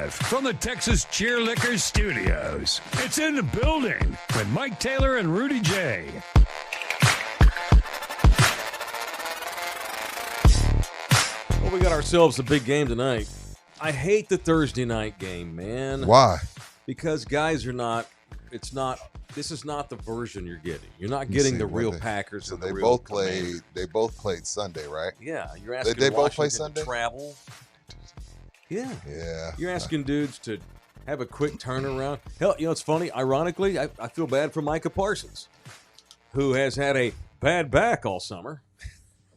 Live from the Texas Cheerlickers Studios. It's In the Building with Mike Taylor and Rudy J. Well, we got ourselves a big game tonight. I hate the Thursday night game, man. Why? Because guys are not, this is not the version you're getting. You're not getting the real Packers. So and they the real both Commanders. played. They both played Sunday, right? Yeah, you're asking They both play Washington to Sunday? travel. Yeah. Yeah. You're asking dudes to have a quick turnaround. Hell, you know, it's funny. Ironically, I feel bad for Micah Parsons, who has had a bad back all summer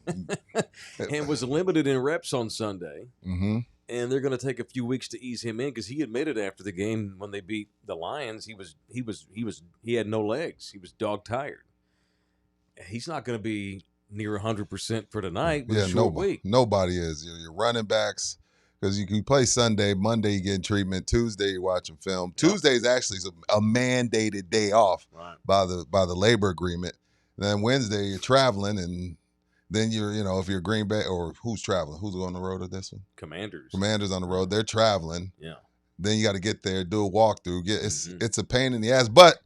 and was limited in reps on Sunday. Mm-hmm. And they're going to take a few weeks to ease him in because he admitted after the game when they beat the Lions, he had no legs. He was dog tired. He's not going to be near 100% for tonight. With a short week. Nobody is. Your running backs, because you can play Sunday, Monday you get treatment, Tuesday you're watching film. Yep. Tuesday is actually a mandated day off by the labor agreement. And then Wednesday you're traveling, and then if you're Green Bay, or who's traveling? Who's going on the road at this one? Commanders on the road. They're traveling. Yeah. Then you got to get there, do a walkthrough. It's a pain in the ass, but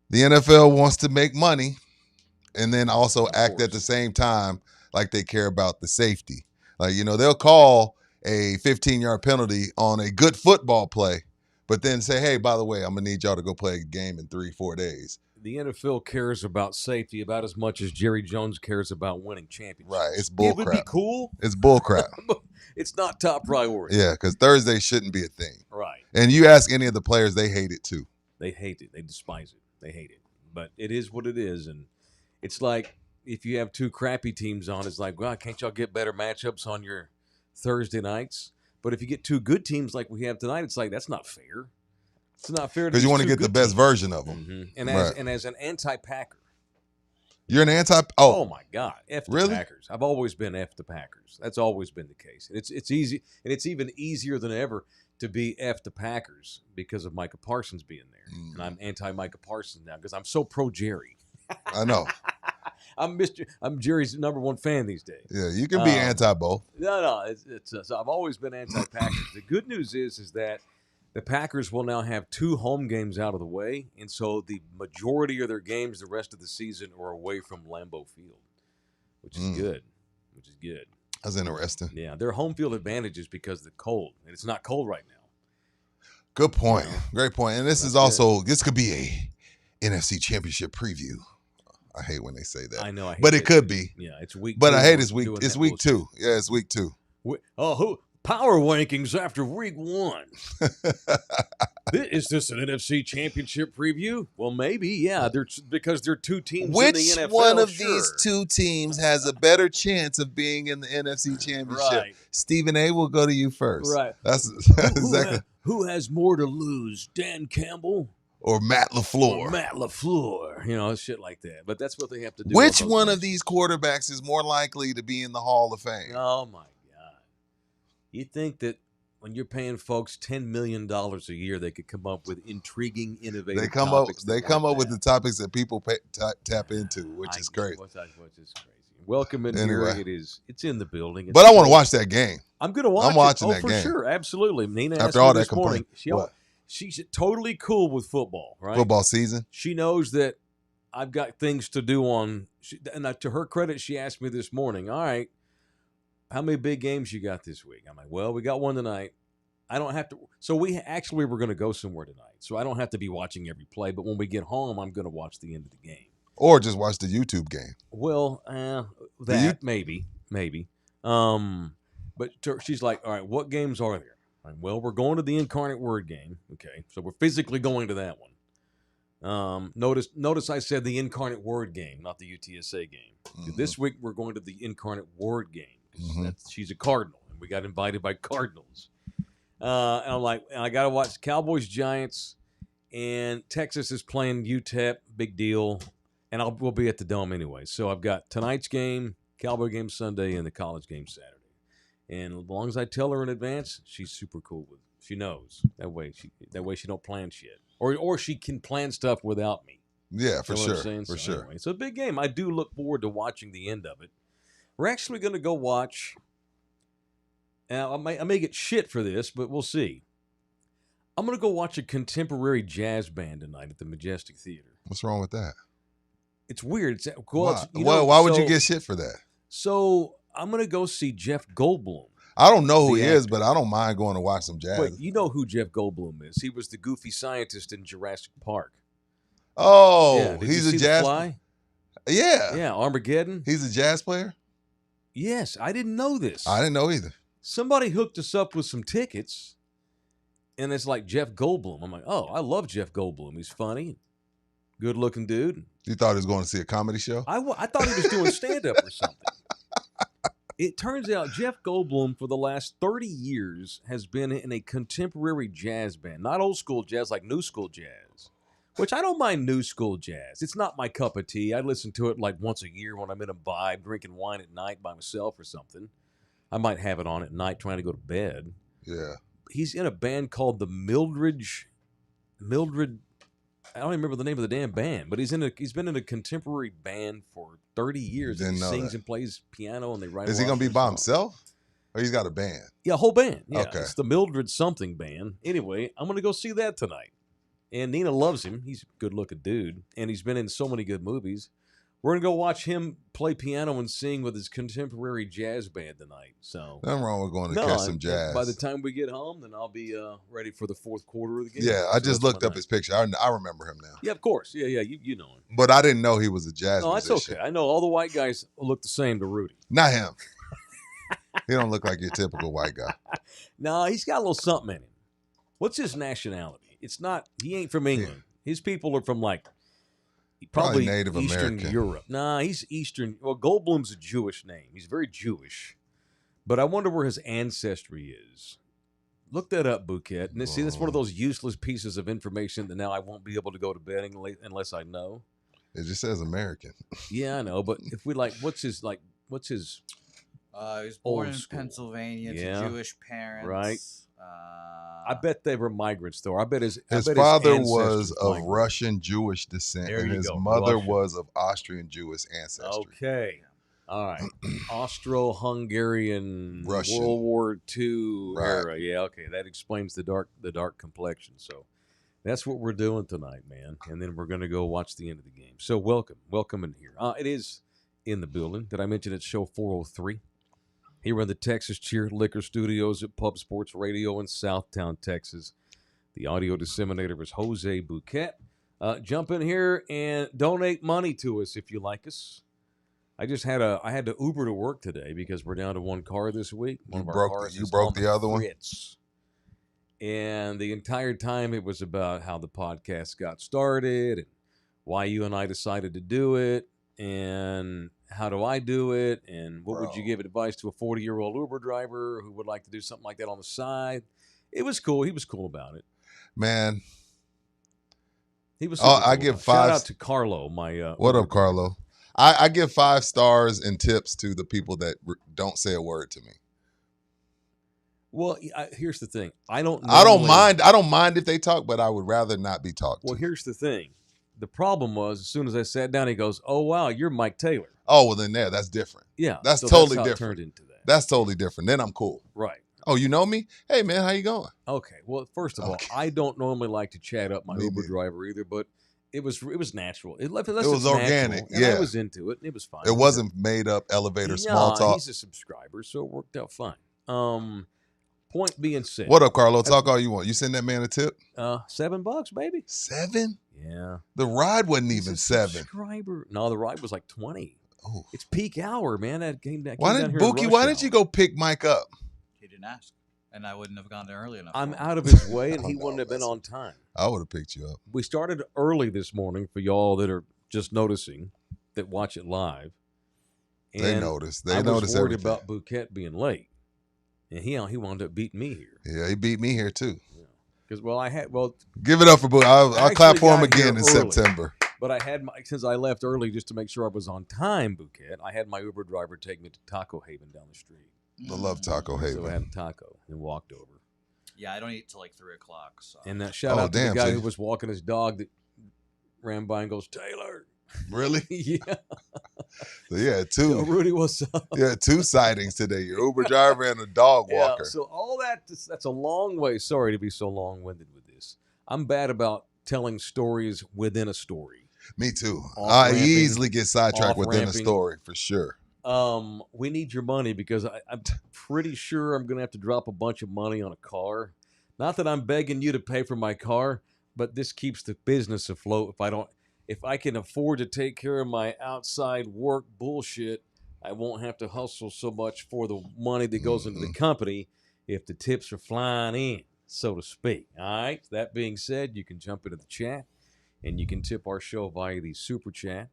the NFL wants to make money, and then also act at the same time like they care about the safety. Like, they'll call a 15-yard penalty on a good football play, but then say, hey, by the way, I'm going to need y'all to go play a game in 3-4 days. The NFL cares about safety about as much as Jerry Jones cares about winning championships. Right, it's bullcrap. It would be cool. It's bullcrap. It's not top priority. Yeah, because Thursday shouldn't be a thing. Right. And you ask any of the players, they hate it too. They hate it. They despise it. They hate it. But it is what it is. And it's like if you have two crappy teams on, it's like, well, can't y'all get better matchups on your Thursday nights? But if you get two good teams like we have tonight, it's like, that's not fair. It's not fair because you want to get the best version of them. Mm-hmm. And as an anti-Packer, you're an anti. Oh my God, F the really? Packers. I've always been F the Packers. That's always been the case. And it's easy, and it's even easier than ever to be F the Packers because of Micah Parsons being there. And I'm anti-Micah Parsons now because I'm so pro Jerry. I know. I'm Jerry's number one fan these days. Yeah, you can be anti both. No. So I've always been anti-Packers. The good news is that the Packers will now have 2 home games out of the way, and so the majority of their games the rest of the season are away from Lambeau Field, which is good. That's interesting. Yeah, their home field advantage is because of the cold, and it's not cold right now. Good point. Great point. And this could be a NFC Championship preview. I hate when they say that. I know. But it could be. Yeah, it's week 2. But I hate it's week 2. Yeah, it's week 2. Who? Power rankings after week 1. Is this an NFC Championship preview? Well, maybe, yeah. Because they're two teams in the NFL. Which one of these two teams has a better chance of being in the NFC Championship? Right. Stephen A. will go to you first. Right. That's exactly. Who has more to lose, Dan Campbell or Matt LaFleur? Shit like that. But that's what they have to do. Which one of these quarterbacks is more likely to be in the Hall of Fame? Oh, my God. You think that when you're paying folks $10 million a year, they could come up with intriguing, innovative topics. They come up with the topics that people tap into, which is great. Which is crazy. Welcome in here. It's in the building. But I want to watch that game. I'm going to watch it. I'm watching that game. For sure. Absolutely. Nina after asked all me that this morning. What? She's totally cool with football, right? Football season. She knows that I've got things to do on. And to her credit, she asked me this morning, all right, how many big games you got this week? I'm like, well, we got one tonight. I don't have to. So we were going to go somewhere tonight. So I don't have to be watching every play. But when we get home, I'm going to watch the end of the game. Or just watch the YouTube game. Well, maybe. But she's like, all right, what games are there? Like, well, we're going to the Incarnate Word game. Okay, so we're physically going to that one. Notice I said the Incarnate Word game, not the UTSA game. Mm-hmm. This week we're going to the Incarnate Word game. Mm-hmm. She's a Cardinal, and we got invited by Cardinals. And I'm like, I got to watch Cowboys, Giants, and Texas is playing UTEP. Big deal. And we'll be at the Dome anyway. So I've got tonight's game, Cowboy game Sunday, and the college game Saturday. And as long as I tell her in advance, she's super cool with it. She knows. That way she don't plan shit. Or she can plan stuff without me. Yeah, for sure. For sure. Anyway, it's a big game. I do look forward to watching the end of it. We're actually going to go watch. Now, I may get shit for this, but we'll see. I'm going to go watch a contemporary jazz band tonight at the Majestic Theater. What's wrong with that? It's weird. Why would you get shit for that? So I'm going to go see Jeff Goldblum. I don't know who he is, but I don't mind going to watch some jazz. Wait, you know who Jeff Goldblum is? He was the goofy scientist in Jurassic Park. Oh, Yeah. he's you a see jazz. The Fly? Yeah. Yeah, Armageddon. He's a jazz player? Yes, I didn't know this. I didn't know either. Somebody hooked us up with some tickets, and it's like Jeff Goldblum. I'm like, oh, I love Jeff Goldblum. He's funny, good-looking dude. You thought he was going to see a comedy show? I thought he was doing stand-up or something. It turns out Jeff Goldblum, for the last 30 years, has been in a contemporary jazz band. Not old school jazz, like new school jazz, which I don't mind new school jazz. It's not my cup of tea. I listen to it like once a year when I'm in a vibe, drinking wine at night by myself or something. I might have it on at night trying to go to bed. Yeah. He's in a band called the Mildred, I don't even remember the name of the damn band, but he's been in a contemporary band for 30 years. And he sings and plays piano, and they write. Is he going to be by himself, or he's got a band? Yeah, a whole band. Yeah, okay. It's the Mildred something band. Anyway, I'm going to go see that tonight. And Nina loves him. He's a good-looking dude, and he's been in so many good movies. We're going to go watch him play piano and sing with his contemporary jazz band tonight. So nothing wrong with going to catch some jazz. By the time we get home, then I'll be ready for the fourth quarter of the game. Yeah, I just looked up his picture. I remember him now. Yeah, of course. Yeah, you know him. But I didn't know he was a jazz musician. No, that's okay. I know all the white guys look the same to Rudy. Not him. He don't look like your typical white guy. No, he's got a little something in him. What's his nationality? It's not. He ain't from England. Yeah. His people are from like probably Native Eastern American. Europe. Nah, he's Eastern. Well, Goldblum's a Jewish name. He's very Jewish. But I wonder where his ancestry is. Look that up, Bouquet. And see, that's one of those useless pieces of information that now I won't be able to go to bed unless I know. It just says American. Yeah, I know. But if we what's his? He was born in Pennsylvania to Jewish parents. Right. I bet they were migrants, though. I bet his father was of Russian Jewish descent, and his mother was of Austrian Jewish ancestry. Okay. All right. Austro-Hungarian Russian. World War II era. Yeah, okay. That explains the dark complexion. So that's what we're doing tonight, man. And then we're going to go watch the end of the game. So welcome in here. It is in the building. Did I mention it's show 403? Here in the Texas Cheer Liquor Studios at Pub Sports Radio in Southtown, Texas. The audio disseminator is Jose Bouquet. Jump in here and donate money to us if you like us. I had to Uber to work today because we're down to one car this week. You broke the other one? And the entire time it was about how the podcast got started and why you and I decided to do it and how do I do it, and what would you give advice to a 40-year-old Uber driver who would like to do something like that on the side? It was cool. He was cool about it. Man. He was cool. I give 5. Shout out to Carlo, my what up, Carlo? I give 5 stars and tips to the people that don't say a word to me. Well, here's the thing. I don't mind if they talk, but I would rather not be talked to. Well, here's the thing. The problem was, as soon as I sat down, he goes, "Oh wow, you're Mike Taylor." Oh well, then that's different. Yeah, that's totally different. Turned into that. That's totally different. Then I'm cool. Right. Oh, you know me? Hey man, how you going? Okay. Well, first of all, I don't normally like to chat up my Uber driver either, but it was natural. It was organic. Natural, and I was into it. It was fine. It wasn't made up elevator small talk. He's a subscriber, so it worked out fine. Point being said. What up, Carlo? Talk all you want. You send that man a tip? $7, baby. 7? Yeah. The ride wasn't even 7. Subscriber. No, the ride was like 20. Oh. It's peak hour, man. That came down. Why didn't you go pick Mike up? He didn't ask, and I wouldn't have gone there early enough. I'm out of his way, and he wouldn't have been on time. I would have picked you up. We started early this morning for y'all that are just noticing that watch it live. And they noticed. I was worried everything. about Bouquet being late. And he wound up beating me here. Yeah, he beat me here too. Because give it up for Boo. I'll clap for him again in September. But since I left early just to make sure I was on time, Bouquet, I had my Uber driver take me to Taco Haven down the street. I love Taco Haven. So I had a taco and walked over. Yeah, I don't eat till like 3 o'clock. So. And shout out to the guy who was walking his dog that ran by and goes, "Taylor." Really? Yeah. So yeah, Yo, Rudy, what's up? Yeah, 2 sightings today. Your Uber driver and a dog walker. Yeah, so all that's a long way. Sorry to be so long-winded with this. I'm bad about telling stories within a story. Me too. I easily get sidetracked within a off-ramping. story for sure. We need your money because I'm pretty sure I'm going to have to drop a bunch of money on a car. Not that I'm begging you to pay for my car, but this keeps the business afloat. If I can afford to take care of my outside work bullshit, I won't have to hustle so much for the money that goes into the company if the tips are flying in, so to speak. All right. That being said, you can jump into the chat and you can tip our show via the super chat.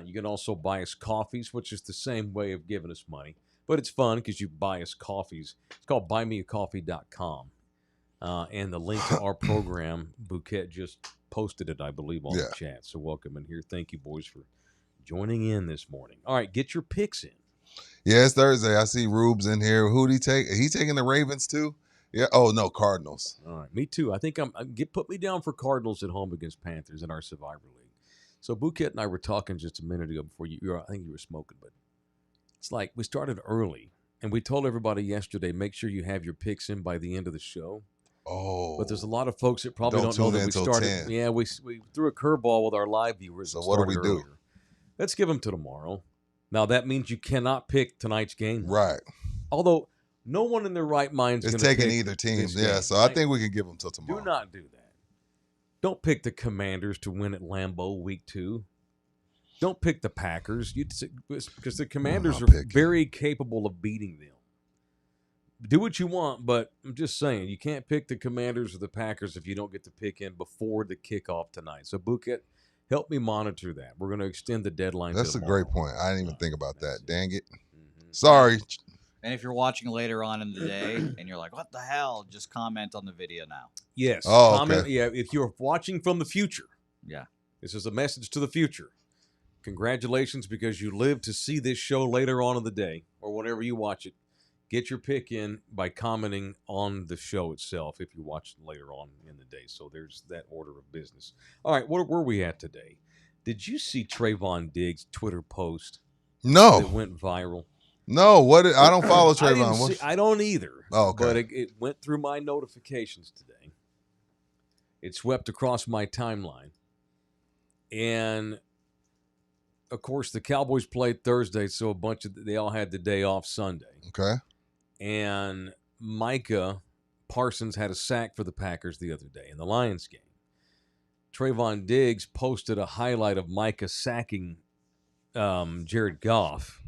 You can also buy us coffees, which is the same way of giving us money. But it's fun because you buy us coffees. It's called buymeacoffee.com. And the link to our program, Bouquet just posted it, I believe, on the chat. So welcome in here. Thank you, boys, for joining in this morning. All right, get your picks in. Yeah, it's Thursday. I see Rube's in here. Who'd he take? He taking the Ravens too? Yeah. Oh, no, Cardinals. All right, me too. I think put me down for Cardinals at home against Panthers in our Survivor League. So Bouquet and I were talking just a minute ago before I think you were smoking, but it's like we started early, and we told everybody yesterday, make sure you have your picks in by the end of the show. Oh. But there's a lot of folks that probably don't know that we started. 10. Yeah, we threw a curveball with our live viewers. So what do we do? Let's give them to tomorrow. Now, that means you cannot pick tonight's game. Right. Although no one in their right mind is going to pick taking either team. Yeah, game, so right? I think we can give them till tomorrow. Do not do that. Don't pick the Commanders to win at Lambeau week 2. Don't pick the Packers because the Commanders are very capable of beating them. Do what you want, but I'm just saying, you can't pick the Commanders or the Packers if you don't get to pick in before the kickoff tonight. So, Bouquet, help me monitor that. We're going to extend the deadline. That's a great point. I didn't even think about that. Dang it. Mm-hmm. Sorry. And if you're watching later on in the day and you're like, what the hell, just comment on the video now. Yes. Oh, comment, okay. Yeah, if you're watching from the future. Yeah. This is a message to the future. Congratulations because you live to see this show later on in the day or whenever you watch it. Get your pick in by commenting on the show itself if you watch it later on in the day. So there's that order of business. All right, where were we at today? Did you see Trayvon Diggs' Twitter post? No. That went viral? No. I don't follow Trayvon. I don't either. Oh, okay. But it went through my notifications today. It swept across my timeline. And of course, the Cowboys played Thursday, so they all had the day off Sunday. Okay. And Micah Parsons had a sack for the Packers the other day in the Lions game. Trayvon Diggs posted a highlight of Micah sacking Jared Goff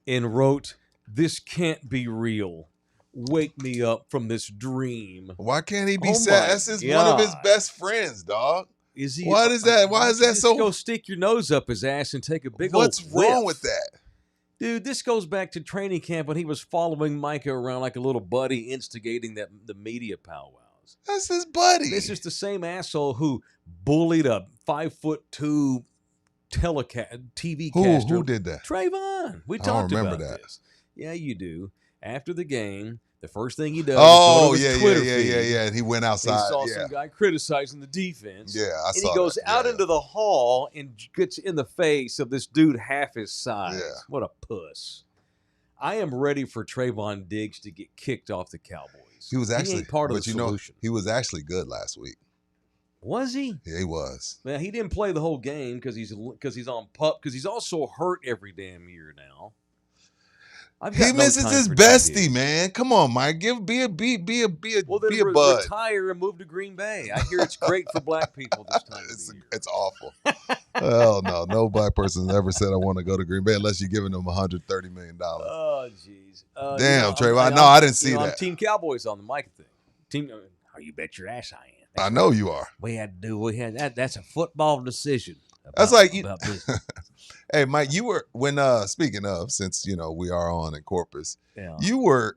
and wrote, "This can't be real. Wake me up from this dream." Why can't he be sad? That's one of his best friends, dog. Is he? What is that? Why is that so? Go stick your nose up his ass and take a big What's old whiff. wrong with that? Dude, this goes back to training camp when he was following Micah around like a little buddy, instigating the media powwows. That's his buddy. This is the same asshole who bullied a 5'2" TV caster. Who did that? Trayvon. We talked about this. Yeah, you do. After the game, the first thing he does is go to his Twitter feed. And he went outside. He saw some guy criticizing the defense. Yeah, I saw that. And he goes out into the hall and gets in the face of this dude half his size. Yeah. What a puss. I am ready for Trayvon Diggs to get kicked off the Cowboys. He was actually ain't part of the solution. He was actually good last week. Was he? Yeah, he was. Man, he didn't play the whole game because he's on pup. Because he's also hurt every damn year now. He misses his bestie, man. Come on, Mike. Be a bud. Retire and move to Green Bay. I hear it's great for black people this time of the year. It's awful. Hell no. No black person has ever said I want to go to Green Bay unless you're giving them $130 million. Oh, jeez. Damn, Trayvon. No, I didn't see that. I'm Team Cowboys on the mic thing. You bet your ass I am. I know you are. We had that. That's a football decision. That's like hey, Mike, you were speaking of, since we are on in Corpus, you were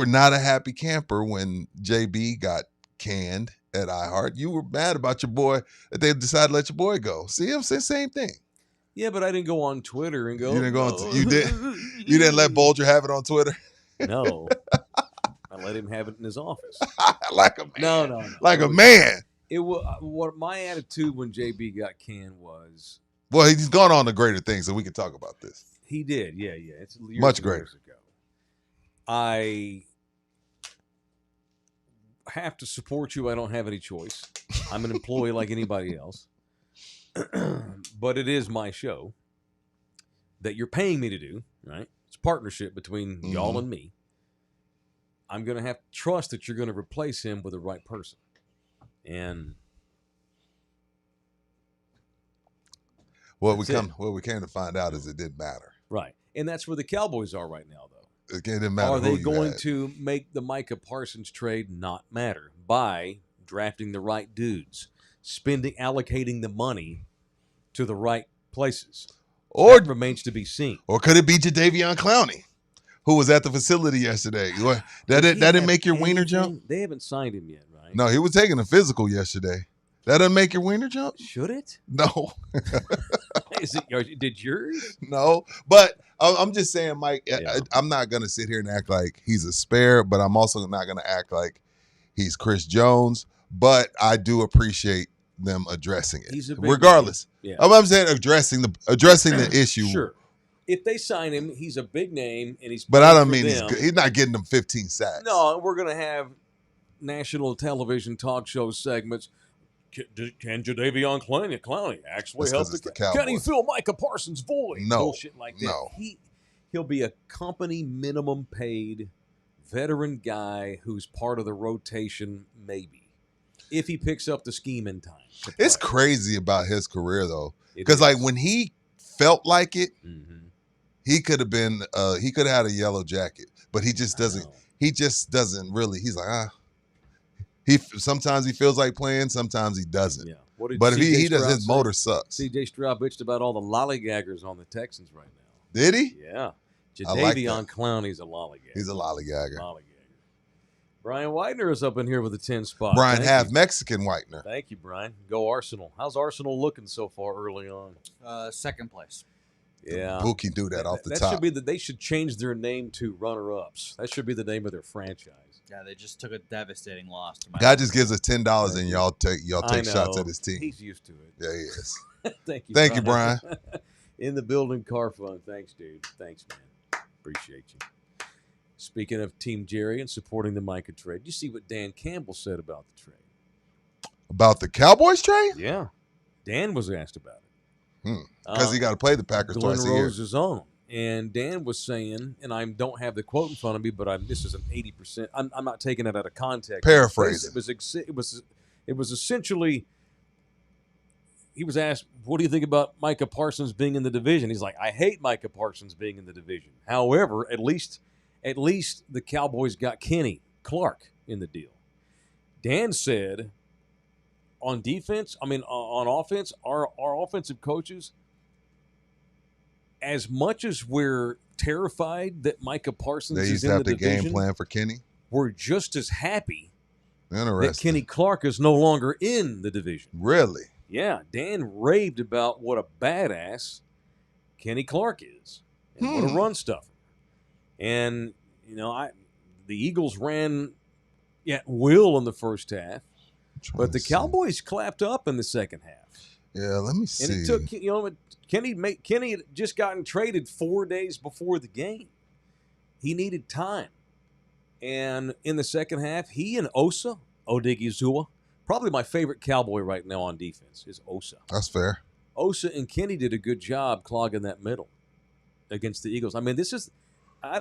not a happy camper when JB got canned at iHeart. You were mad about your boy that they decided to let your boy go. See, I'm saying same thing. Yeah, but I didn't go on Twitter and go. You didn't go on. You didn't let Bolger have it on Twitter. No, I let him have it in his office. Like a man. No. Like a man. It was what my attitude when JB got canned was. Well, he's gone on to greater things, so we can talk about this. He did, yeah. It's years Much and greater. years ago. I have to support you. I don't have any choice. I'm an employee like anybody else. But it is my show that you're paying me to do, right? It's a partnership between y'all and me. I'm going to have to trust that you're going to replace him with the right person. And what we came to find out is it didn't matter. right. And that's where the Cowboys are right now, though. It didn't matter. Are they who you going had. to make the Micah Parsons trade not matter by drafting the right dudes, allocating the money to the right places? Or that remains to be seen. Or could it be Jadeveon Clowney, who was at the facility yesterday? That didn't make your wiener jump? They haven't signed him yet, right? No, he was taking a physical yesterday. That doesn't make your wiener jump? Should it? No. Did yours? No. But I'm just saying, Mike, Yeah. I'm not going to sit here and act like he's a spare, but I'm also not going to act like he's Chris Jones. But I do appreciate them addressing it. He's a big regardless. name. Yeah. I'm saying addressing the issue. Sure. If they sign him, he's a big name, and he's. But I don't for mean them. he's not getting them 15 sacks. No, we're going to have national television talk show segments. Can Jadeveon Clowney actually That's help 'cause it's the Can he Cowboys. fill Micah Parsons' void? No. Bullshit like that. No. He'll be a company minimum paid veteran guy who's part of the rotation, maybe, if he picks up the scheme in time. It's crazy about his career though, It because is. like when he felt like it, Mhm. he could have been. He could have had a yellow jacket, but he just doesn't. know. He just doesn't really. He's like He sometimes he feels like playing, sometimes he doesn't. Yeah. What did But if C.J. he does, Stroud his say? motor sucks. C.J. Stroud bitched about all the lollygaggers on the Texans right now. Did he? Yeah. I like Jadeveon Clowney's a lollygagger. He's a lollygagger. Lollygagger. Brian Widener is up in here with a 10 spot. Brian Thank half you. Mexican Whitener. Thank you, Brian. Go Arsenal. How's Arsenal looking so far early on? Second place. Yeah. Buki do that off the that top. should be they should change their name to runner-ups. That should be the name of their franchise. Yeah, they just took a devastating loss to my Guy just gives us $10 and y'all take I shots know. at his team. He's used to it. Yeah, he is. Thank you, Brian. In the building, car fund. Thanks, dude. Thanks, man. Appreciate you. Speaking of Team Jerry and supporting the Micah trade, you see what Dan Campbell said about the trade? About the Cowboys trade? Yeah. Dan was asked about it. Because he got to play the Packers Glenn twice a year. Rose is on. And Dan was saying, and I don't have the quote in front of me, but this is an 80%. I'm not taking it out of context. Paraphrasing. It was essentially. He was asked, "What do you think about Micah Parsons being in the division?" He's like, "I hate Micah Parsons being in the division. However, at least the Cowboys got Kenny Clark in the deal." Dan said, "On defense, on offense, our offensive coaches." As much as we're terrified that Micah Parsons They is used in to the have the division, game plan for Kenny. we're just as happy that Interesting. Kenny Clark is no longer in the division. Really? Yeah, Dan raved about what a badass Kenny Clark is and what a run stuffer. And, the Eagles ran at will in the first half, but the Cowboys clapped up in the second half. Yeah, let me see. And it took, Kenny had just gotten traded 4 days before the game. He needed time. And in the second half, he and Odigizua, probably my favorite Cowboy right now on defense is Osa. That's fair. Osa and Kenny did a good job clogging that middle against the Eagles. I mean, this is I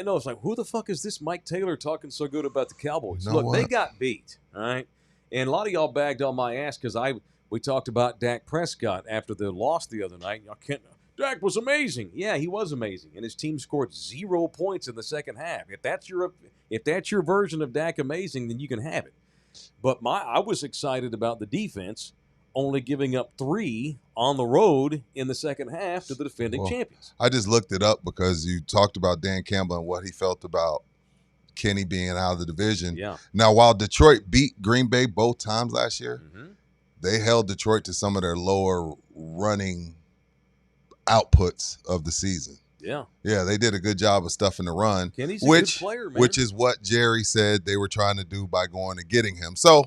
know it's like, who the fuck is this Mike Taylor talking so good about the Cowboys? You know Look, they what? got beat, all right? And a lot of y'all bagged on my ass because we talked about Dak Prescott after the loss the other night. Dak was amazing. Yeah, he was amazing. And his team scored 0 points in the second half. If that's your version of Dak amazing, then you can have it. But I was excited about the defense only giving up 3 on the road in the second half to the defending champions. I just looked it up because you talked about Dan Campbell and what he felt about Kenny being out of the division. Yeah. Now, while Detroit beat Green Bay both times last year, Mm-hmm. they held Detroit to some of their lower running outputs of the season. Yeah. Yeah, they did a good job of stuffing the run, Kenny's a which good player, man. which is what Jerry said they were trying to do by going and getting him. So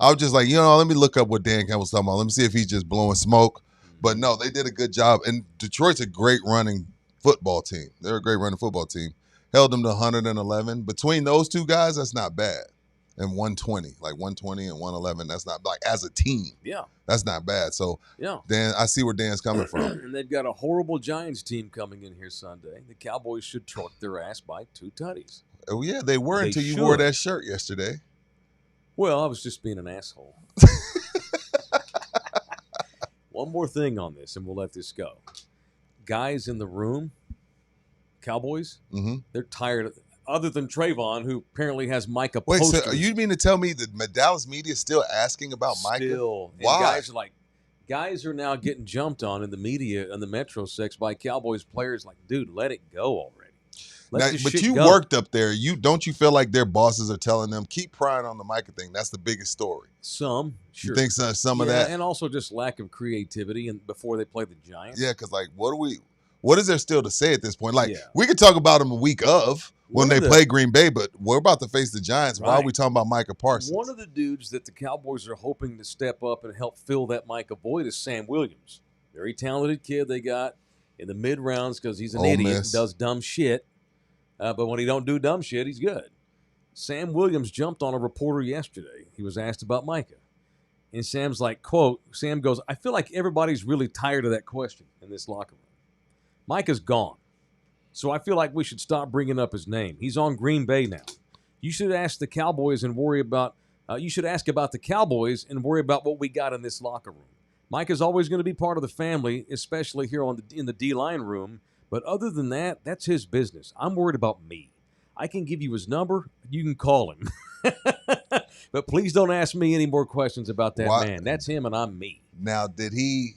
I was just like, let me look up what Dan Campbell's talking about. Let me see if he's just blowing smoke. But no, they did a good job. And Detroit's a great running football team. They're a great running football team. Held them to 111. Between those two guys, that's not bad. And 120, like 120 and 111, that's not, like, as a team. Yeah. That's not bad. So, yeah, Dan, I see where Dan's coming from. And they've got a horrible Giants team coming in here Sunday. The Cowboys should truck their ass by 2 tutties. Oh, yeah, they were They until you should. wore that shirt yesterday. Well, I was just being an asshole. One more thing on this, and we'll let this go. Guys in the room, Cowboys, they're tired of, other than Trayvon, who apparently has Micah Wait, posters. so you mean to tell me that Dallas media is still asking about Micah? Still. Why? And guys are now getting jumped on in the media and the Metro Sex by Cowboys players like, dude, let it go already. Now, but you worked up there. Don't you feel like their bosses are telling them, keep prying on the Micah thing? That's the biggest story. Some, sure. You think some of that? And also just lack of creativity and before they play the Giants. Yeah, because what is there still to say at this point? Like, we could talk about them a week of when they play Green Bay, but we're about to face the Giants. Right. Why are we talking about Micah Parsons? One of the dudes that the Cowboys are hoping to step up and help fill that Micah void is Sam Williams. Very talented kid they got in the mid-rounds because he's an idiot and does dumb shit. But when he don't do dumb shit, he's good. Sam Williams jumped on a reporter yesterday. He was asked about Micah. And Sam's like, quote, Sam goes, I feel like everybody's really tired of that question in this locker room. Micah's gone. So I feel like we should stop bringing up his name. He's on Green Bay now. You should ask the Cowboys and worry about, you should ask about the Cowboys and worry about what we got in this locker room. Micah's always going to be part of the family, especially here in the D-line room. But other than that, that's his business. I'm worried about me. I can give you his number. You can call him. But please don't ask me any more questions about that man. That's him and I'm me. Now, did he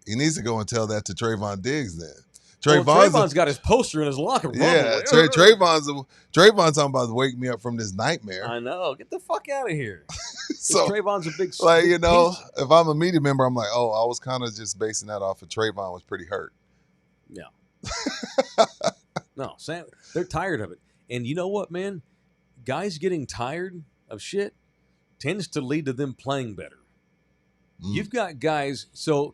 needs to go and tell that to Trayvon Diggs then. Trayvon's got his poster in his locker room. Yeah, Trayvon's talking about to wake me up from this nightmare. I know. Get the fuck out of here. So Trayvon's a big like, if I'm a media member, I'm like, oh, I was kind of just basing that off of Trayvon was pretty hurt. Yeah. No, Sam, they're tired of it. And you know what, man? Guys getting tired of shit tends to lead to them playing better. You've got guys, so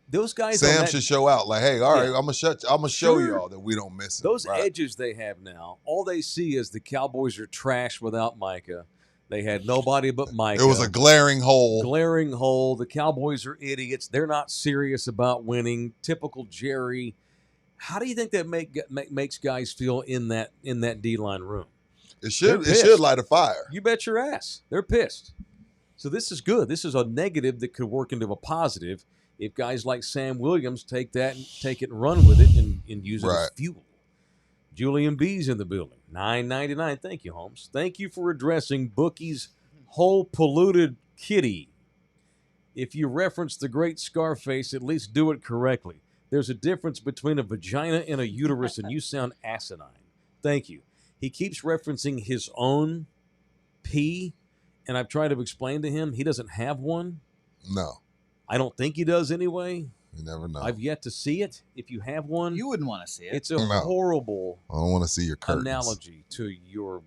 those guys. Sam should show out like, hey, all right, I'm gonna show y'all that we don't miss him. Those edges they have now, all they see is the Cowboys are trash without Micah. They had nobody but Micah. It was a glaring hole. The Cowboys are idiots. They're not serious about winning. Typical Jerry. How do you think that makes guys feel in that D-line room? It should light a fire. You bet your ass. They're pissed. So this is good. This is a negative that could work into a positive if guys like Sam Williams take it and run with it and use it as fuel. Julian B's in the building. $9.99. Thank you, Holmes. Thank you for addressing Bookie's whole polluted kitty. If you reference the great Scarface, at least do it correctly. There's a difference between a vagina and a uterus, and you sound asinine. Thank you. He keeps referencing his own pee, and I've tried to explain to him he doesn't have one. No. I don't think he does anyway. You never know. I've yet to see it. If you have one, you wouldn't want to see it. It's a horrible I don't want to see your curtains. analogy to your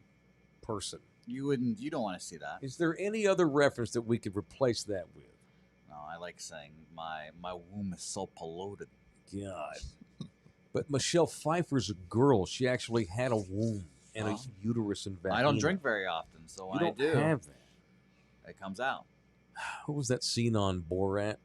person. You don't want to see that. Is there any other reference that we could replace that with? No, I like saying my womb is so polluted. God. But Michelle Pfeiffer's a girl. She actually had a womb and a uterus and vagina. I don't drink very often, so when I do, have that. It comes out. What was that scene on Borat?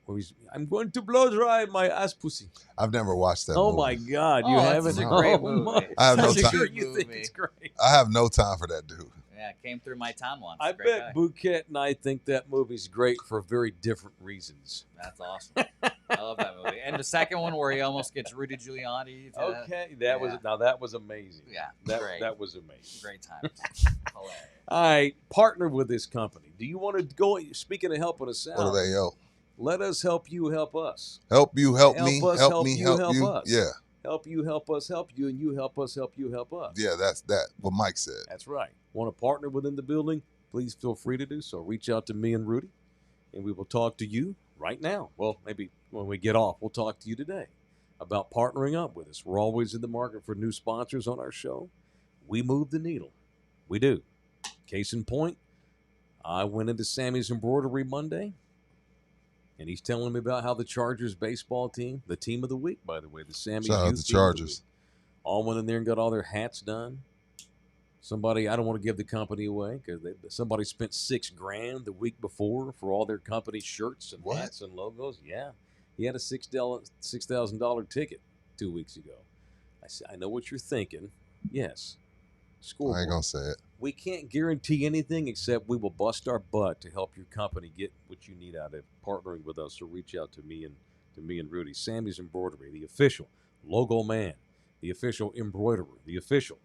Where I'm going to blow dry my ass pussy. I've never watched that Oh movie. my God, you haven't? It's a great movie. I have no time. Sure you think it's great. I have no time for that dude. Yeah, it came through my town once. I bet Bouquet and I think that movie's great for very different reasons. That's awesome. I love that movie. And the second one where he almost gets Rudy Giuliani. That was amazing. Yeah, that was amazing. Great time. Hilarious. All right, partner with this company. Do you want to go? Speaking of helping us out, What are they, yo? Let us help you help us. Help you, help me, us, help me, help you. us. Yeah. Help you, help us, help you, and you help us, help you, help us. Yeah, that's what Mike said. That's right. Want to partner within the building? Please feel free to do so. Reach out to me and Rudy, and we will talk to you right now. Well, maybe when we get off, we'll talk to you today about partnering up with us. We're always in the market for new sponsors on our show. We move the needle. We do. Case in point, I went into Sammy's Embroidery Monday, and he's telling me about how the Chargers baseball team, the team of the week, by the way, the Sammy's Shout out Youth to team of the Chargers. week, all went in there and got all their hats done. Somebody, I don't want to give the company away because somebody spent $6,000 the week before for all their company shirts and What? hats and logos. Yeah, he had a $6,000 ticket 2 weeks ago. I said, I know what you're thinking. Yes, scoreboard. I ain't gonna say it. We can't guarantee anything except we will bust our butt to help your company get what you need out of partnering with us. So reach out to me and Rudy. Sammy's Embroidery, the official logo man, the official embroiderer, the official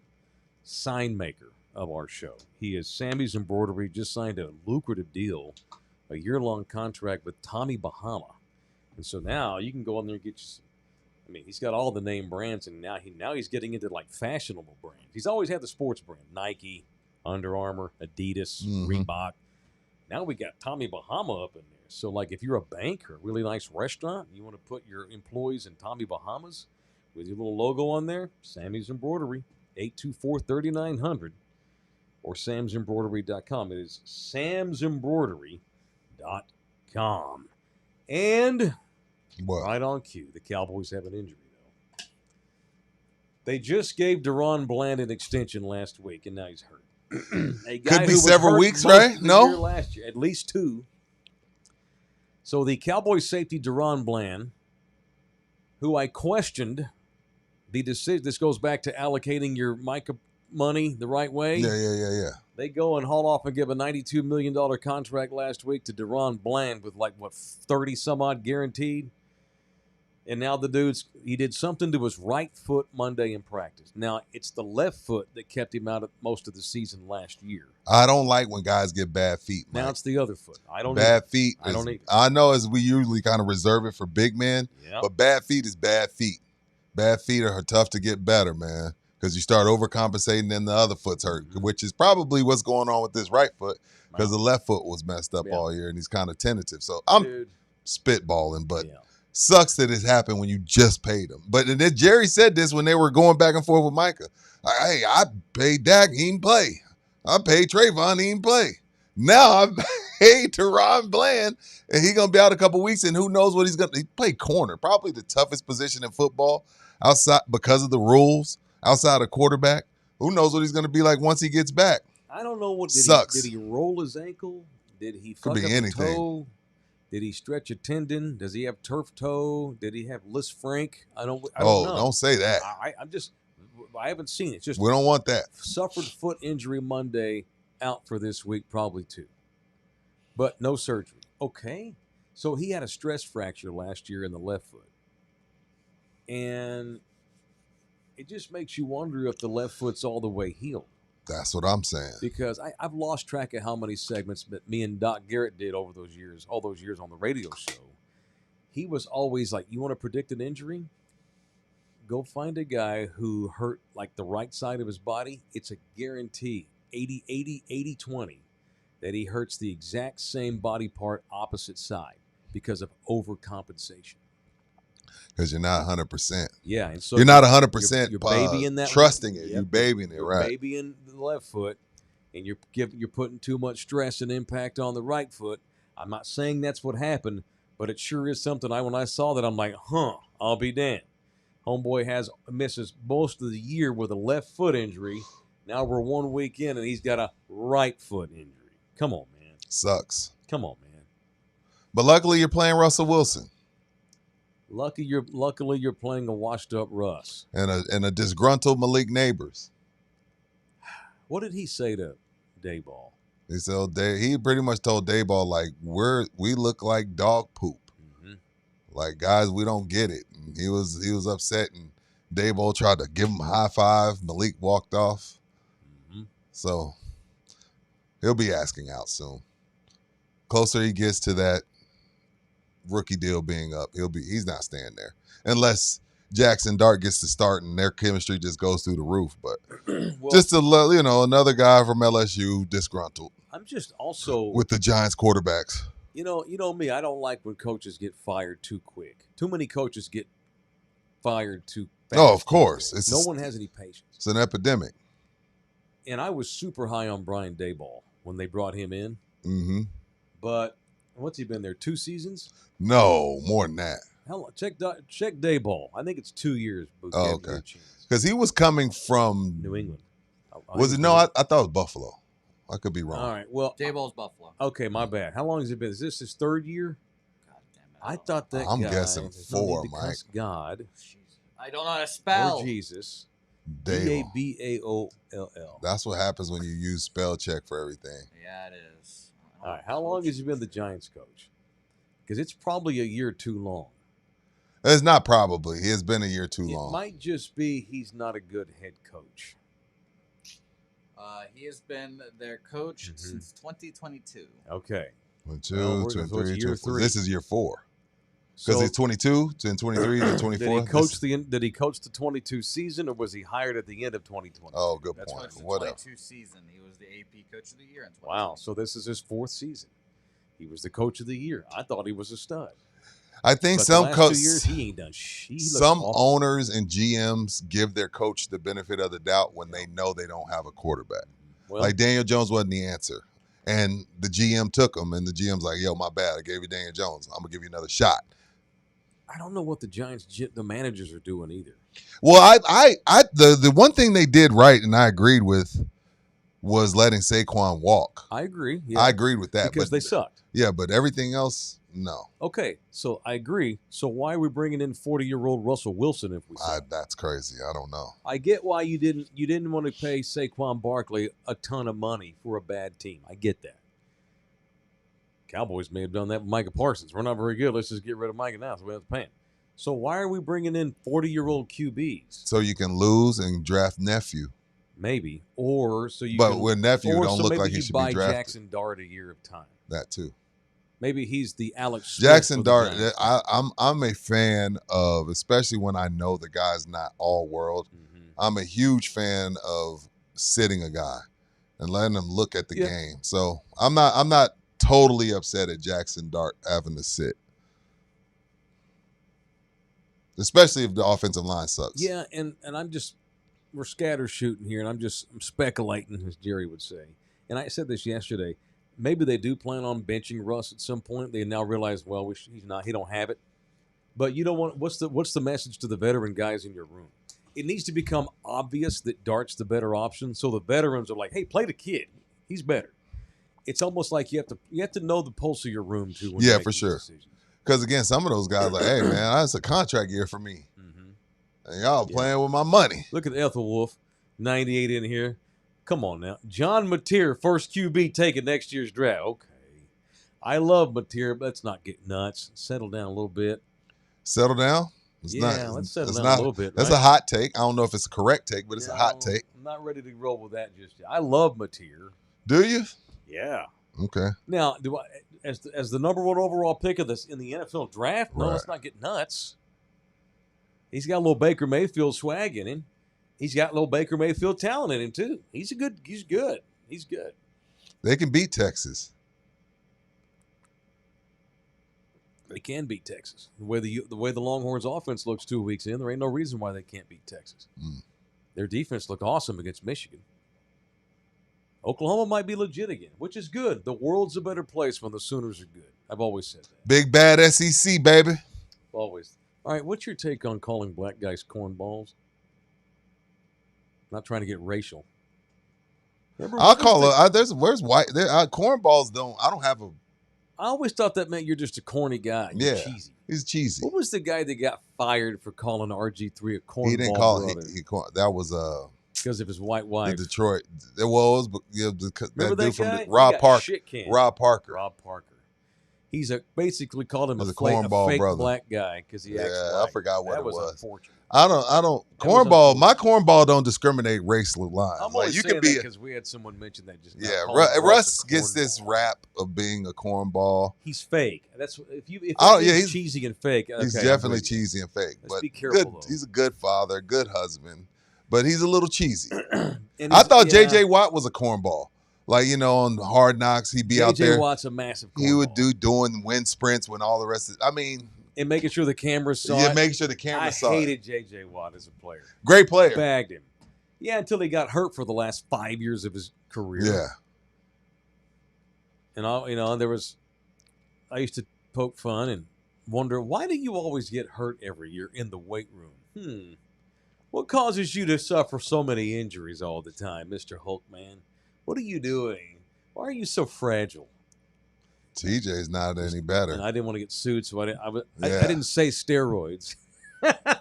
sign maker of our show. He is Sammy's Embroidery. Just signed a lucrative deal, a year-long contract with Tommy Bahama, and so now you can go in there and get you. I mean, he's got all the name brands, and now he's getting into like fashionable brands. He's always had the sports brand, Nike, Under Armour, Adidas, Reebok. Now we got Tommy Bahama up in there. So, like, if you're a bank or a really nice restaurant, you want to put your employees in Tommy Bahamas with your little logo on there, Sammy's Embroidery, 824-3900, or samsembroidery.com. It is samsembroidery.com. And What? right on cue, the Cowboys have an injury, though. They just gave Deron Bland an extension last week, and now he's hurt. A guy Could be who was several hurt weeks, most right? of the No? year last year, at least 2. So the Cowboys safety Deron Bland, who I questioned the decision. This goes back to allocating your Micah money the right way. Yeah. They go and haul off and give a $92 million contract last week to Deron Bland with 30 some odd guaranteed. And now he did something to his right foot Monday in practice. Now, it's the left foot that kept him out of most of the season last year. I don't like when guys get bad feet, Mike. Now it's the other foot. I don't bad either. feet. I don't either. I know as we usually kind of reserve it for big men, Yep. but bad feet is bad feet. Bad feet are tough to get better, man, because you start overcompensating and the other foot's hurt, which is probably what's going on with this right foot because the left foot was messed up all year and he's kind of tentative. So I'm spitballing, but sucks that it happened when you just paid him. But and then Jerry said this when they were going back and forth with Micah. Hey, I paid Dak, he didn't play. I paid Trayvon, he didn't play. Now I paid Deron Bland, and he's going to be out a couple weeks, and who knows what he's going to – he played corner, probably the toughest position in football outside because of the rules, outside of quarterback. Who knows what he's going to be like once he gets back. I don't know. Sucks. Did he roll his ankle? Did he fuck Could be up anything. a toe? Did he stretch a tendon? Does he have turf toe? Did he have Lis Frank? I don't know. Don't say that. I haven't seen it. It's just we don't want that. Suffered foot injury Monday, out for this week, probably 2. But no surgery. Okay. So he had a stress fracture last year in the left foot. And it just makes you wonder if the left foot's all the way healed. That's what I'm saying. Because I've lost track of how many segments that me and Doc Garrett did over those years, all those years on the radio show. He was always like, you want to predict an injury? Go find a guy who hurt like the right side of his body. It's a guarantee, 80-20, that he hurts the exact same body part opposite side because of overcompensation. Because you're not 100%. Yeah, and so you're not 100% you're babying that trusting it. Yep, you're babying it, right? You're babying the left foot, and you're putting too much stress and impact on the right foot. I'm not saying that's what happened, but it sure is something. When I saw that, I'm like, I'll be damned. Homeboy misses most of the year with a left foot injury. Now we're 1 week in, and he's got a right foot injury. Come on, man. Sucks. Come on, man. But luckily, you're playing Russell Wilson. Luckily, you're playing a washed-up Russ. And a disgruntled Malik Neighbors. What did he say to Dayball? He pretty much told Dayball, like, we look like dog poop. Mm-hmm. Like, guys, we don't get it. And he was upset, and Dayball tried to give him a high five. Malik walked off. Mm-hmm. So he'll be asking out soon. Closer he gets to that rookie deal being up, he's not staying there unless Jackson Dart gets to start and their chemistry just goes through the roof. But another guy from LSU disgruntled. I'm just also with the Giants quarterbacks. You know me. I don't like when coaches get fired too quick. Too many coaches get fired too fast. Oh, of course. No one has any patience. It's an epidemic. And I was super high on Brian Daboll when they brought him in. Mm-hmm. But what's he been there? 2 seasons? No, more than that. How long? Check Dayball. I think it's 2 years. Oh, okay. Because he was coming from New England. Was it? No, I thought it was Buffalo. I could be wrong. All right. Well, Dayball's Buffalo. Okay, my bad. How long has it been? Is this his 3rd year? God damn it. I thought that I'm guy, guessing there's no 4, need to Mike. cuss God I don't know how to spell. or Jesus. Dable. Daboll. That's what happens when you use spell check for everything. Yeah, it is. All right. How long has he been the Giants coach? Because it's probably a year too long. It's not probably. He has been a year too It long. might just be he's not a good head coach. He has been their coach since 2022. Okay. 1, 2, Well, 2, so it's 3, year 2, 4. 3. This is year 4. Because So he's 22, then 23, then 24. did he coach the 22 season, or was he hired at the end of 2020? Oh, good That's point. the Whatever. 22 season. He was the AP Coach of the Year in 2020. Wow. So this is his 4th season. He was the coach of the year. I thought he was a stud. I think But some the last 2 coaches, years he ain't done shit. He looks some awful. owners and GMs give their coach the benefit of the doubt when they know they don't have a quarterback. Well, Like Daniel Jones wasn't the answer. And the GM took him, and the GM's like, yo, my bad. I gave you Daniel Jones. I'm going to give you another shot. I don't know what the Giants, the managers are doing either. Well, the one thing they did right, and I agreed with, was letting Saquon walk. I agree. Yeah, I agreed with that. because but they sucked. Yeah, but everything else, no. Okay, so I agree. So why are we bringing in 40-year-old Russell Wilson if we suck? That's crazy. I don't know. I get why you didn't want to pay Saquon Barkley a ton of money for a bad team. I get that. Cowboys may have done that with Micah Parsons. We're not very good. Let's just get rid of Micah now so we have to pay him. So why are we bringing in 40-year-old QBs? So you can lose and draft nephew. Maybe. Or so you But can, with nephew, or don't so look maybe like he you should buy be drafted. Jackson Dart a year of time. That too. Maybe he's the Alex Smith Jackson for the Dart, Giants. I'm a fan of, especially when I know the guy's not all world. Mhm. I'm a huge fan of sitting a guy and letting him look at the game. So I'm not totally upset at Jackson Dart having to sit. Especially if the offensive line sucks. Yeah, and we're scatter shooting here, and I'm speculating, as Jerry would say. And I said this yesterday. Maybe they do plan on benching Russ at some point. They now realize, well, he don't have it. But you don't want. What's the message to the veteran guys in your room? It needs to become obvious that Dart's the better option, so the veterans are like, hey, play the kid. He's better. It's almost like you have to know the pulse of your room too. When you make for these sure. decisions. Because again, some of those guys are like, hey man, that's a contract year for me. Mm-hmm. And y'all playing with my money. Look at Ethel Wolf, 98 in here. Come on now. John Mateer, first QB taken next year's draft. Okay. I love Mateer, but let's not get nuts. Settle down a little bit. Settle down? Let's settle down a little bit. That's right? a hot take. I don't know if it's a correct take, but it's a hot take. I'm not ready to roll with that just yet. I love Mateer. Do you? Yeah. Okay. Now, do I as the number 1 overall pick of this in the NFL draft? No, let's not get nuts. He's got a little Baker Mayfield swag in him. He's got a little Baker Mayfield talent in him too. He's good. They can beat Texas. They can beat Texas. The way the Longhorns offense looks 2 weeks in, there ain't no reason why they can't beat Texas. Their defense looked awesome against Michigan. Oklahoma might be legit again, which is good. The world's a better place when the Sooners are good. I've always said that. Big bad SEC, baby. Always. All right, what's your take on calling black guys cornballs? Not trying to get racial. I'll call it. Where's white? Cornballs don't. I don't have a. I always thought that meant you're just a corny guy. You're cheesy. He's cheesy. What was the guy that got fired for calling RG3 a cornball? He didn't call it. That was because of his white wife. The Detroit. It was. Remember that dude from guy? Rob Parker. Rob Parker. He's basically called him a fake brother. Black guy because he acts white. I forgot what that it was. Unfortunate. I don't cornball. My cornball don't discriminate racial lines. I'm only saying that because we had someone mention that just now. Yeah, Russ gets this rap of being a cornball. He's fake. That's if he's cheesy and fake. Okay, he's definitely cheesy and fake. Let's but be careful. He's a good father, good husband, but he's a little cheesy. I thought J.J. Watt was a cornball. Like, on Hard Knocks, he'd be out there. J.J. Watt's a massive cornball. He would doing wind sprints when all the rest of and making sure the cameras saw it. Yeah, making sure the cameras saw it. I hated J.J. Watt as a player. Great player. Bagged him. Yeah, until he got hurt for the last 5 years of his career. Yeah. And I used to poke fun and wonder, why do you always get hurt every year in the weight room? What causes you to suffer so many injuries all the time, Mr. Hulkman? What are you doing? Why are you so fragile? TJ's not any better. And I didn't want to get sued, so I Yeah. didn't say steroids.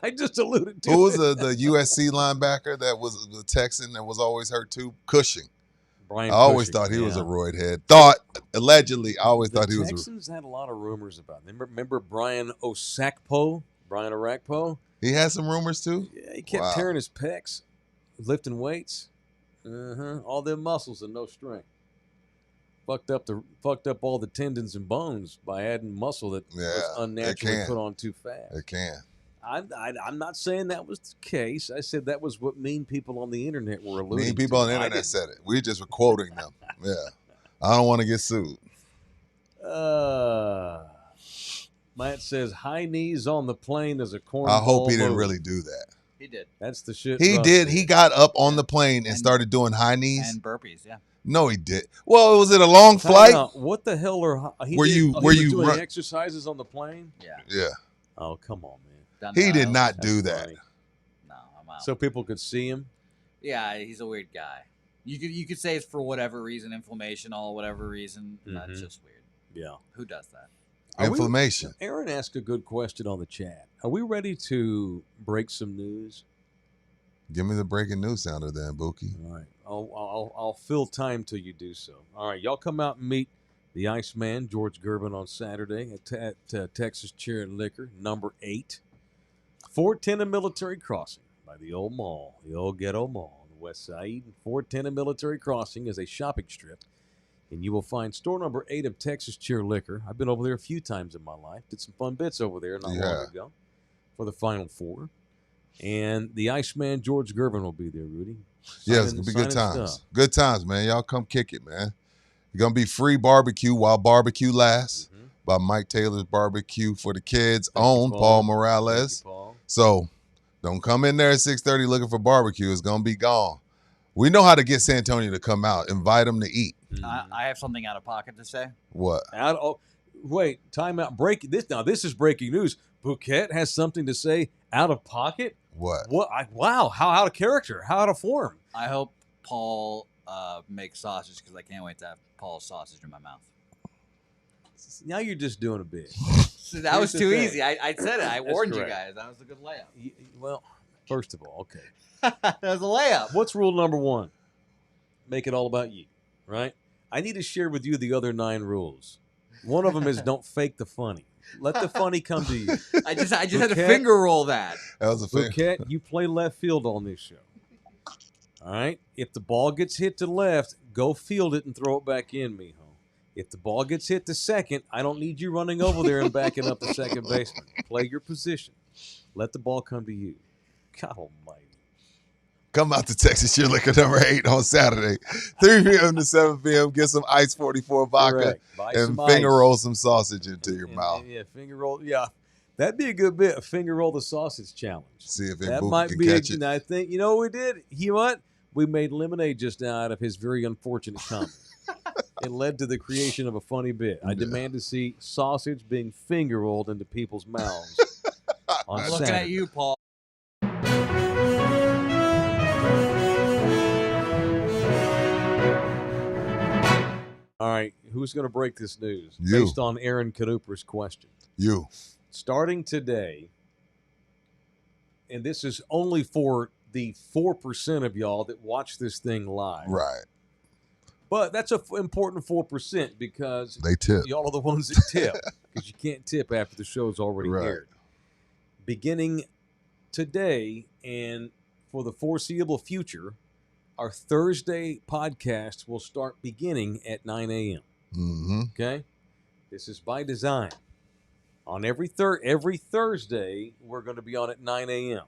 I just alluded to Who was it. the USC linebacker that was the Texan that was always hurt too? Cushing. Brian I always Cushing, thought he was a yeah. roid head. Allegedly, I always thought he was. The Texans had a lot of rumors about them. Remember Brian Orakpo? Brian Orakpo? He had some rumors too. Yeah, he kept tearing his pecs, lifting weights. All them muscles and no strength. Fucked up all the tendons and bones by adding muscle that was unnaturally put on too fast. It can. I'm not saying that was the case. I said that was what mean people on the internet were alluding to. Mean people on the internet said it. We just were quoting them. Yeah. I don't want to get sued. Matt says high knees on the plane as a cornball. I hope he didn't move. really do that. He did. That's the shit. He Russ did. He got up on the plane and started doing high knees. And burpees, yeah. No, he did. Well, was it a long Time flight? out. What the hell are he Were did- you- oh, were he was you doing run- exercises on the plane? Yeah. Yeah. Oh, come on, man. He did not That's do that. funny. No, I'm out. So people could see him. Yeah, he's a weird guy. You could say it's for whatever reason, informational, whatever reason. That's just weird. Yeah. Who does that? Inflammation. Aaron asked a good question on the chat. Are we ready to break some news? Give me the breaking news sounder then, Buki. All right. I'll fill time till you do so. All right. Y'all come out and meet the Iceman, George Gervin, on Saturday at Texas Chair and Liquor, number 8. 410 and Military Crossing by the old mall, the old ghetto mall on the west side. 410 and Military Crossing is a shopping strip, and you will find store number 8 of Texas Chair Liquor. I've been over there a few times in my life. Did some fun bits over there not long ago for the Final Four. And the Iceman, George Gervin, will be there, Rudy. Yeah, it's going to be good Signing times. stuff. Good times, man. Y'all come kick it, man. You're going to be free barbecue while barbecue lasts by Mike Taylor's Barbecue for the Kids, owned Paul Morales. Thank you, Paul. So don't come in there at 6:30 looking for barbecue. It's going to be gone. We know how to get Santonio to come out. Invite him to eat. I have something out of pocket to say. What? Wait, time out. Now, this is breaking news. Bouquet has something to say out of pocket? What? Wow, how out of character, how out of form. I hope Paul makes sausage because I can't wait to have Paul's sausage in my mouth. Now you're just doing a bit. So that was Here's the too thing. easy. I said it. I warned you correct. guys. That was a good layup. Well, first of all, okay. That was a layup. What's rule number 1? Make it all about you, right? I need to share with you the other 9 rules. One of them is don't fake the funny. Let the funny come to you. I just had to Bouquet- finger roll that. That was a fair. Bouquet, you play left field on this show. All right? If the ball gets hit to left, go field it and throw it back in, mijo. If the ball gets hit to second, I don't need you running over there and backing up the second baseman. Play your position. Let the ball come to you. God almighty. Come out to Texas Cheer Liquor number 8 on Saturday, 3 p.m. to 7 p.m. Get some Ice 44 vodka Correct. Buy and some finger ice. roll some sausage into your And- mouth. Yeah, finger roll. Yeah, that'd be a good bit. A finger roll the sausage challenge. See if That Buki might can be. catch it. And I think you know what we did. You know what? We made lemonade just now out of his very unfortunate comment. It led to the creation of a funny bit. I demand to see sausage being finger rolled into people's mouths on I'm looking Saturday. at you, Paul. All right, who's going to break this news? You. Based on Aaron Canuper's question. You. Starting today, and this is only for the 4% of y'all that watch this thing live. Right. But that's an important 4% because They tip. y'all are the ones that tip because you can't tip after the show's already Right. aired. Beginning today and for the foreseeable future, our Thursday podcast will start beginning at 9 a.m. Mm-hmm. Okay? This is by design. On every Thursday, we're going to be on at 9 a.m.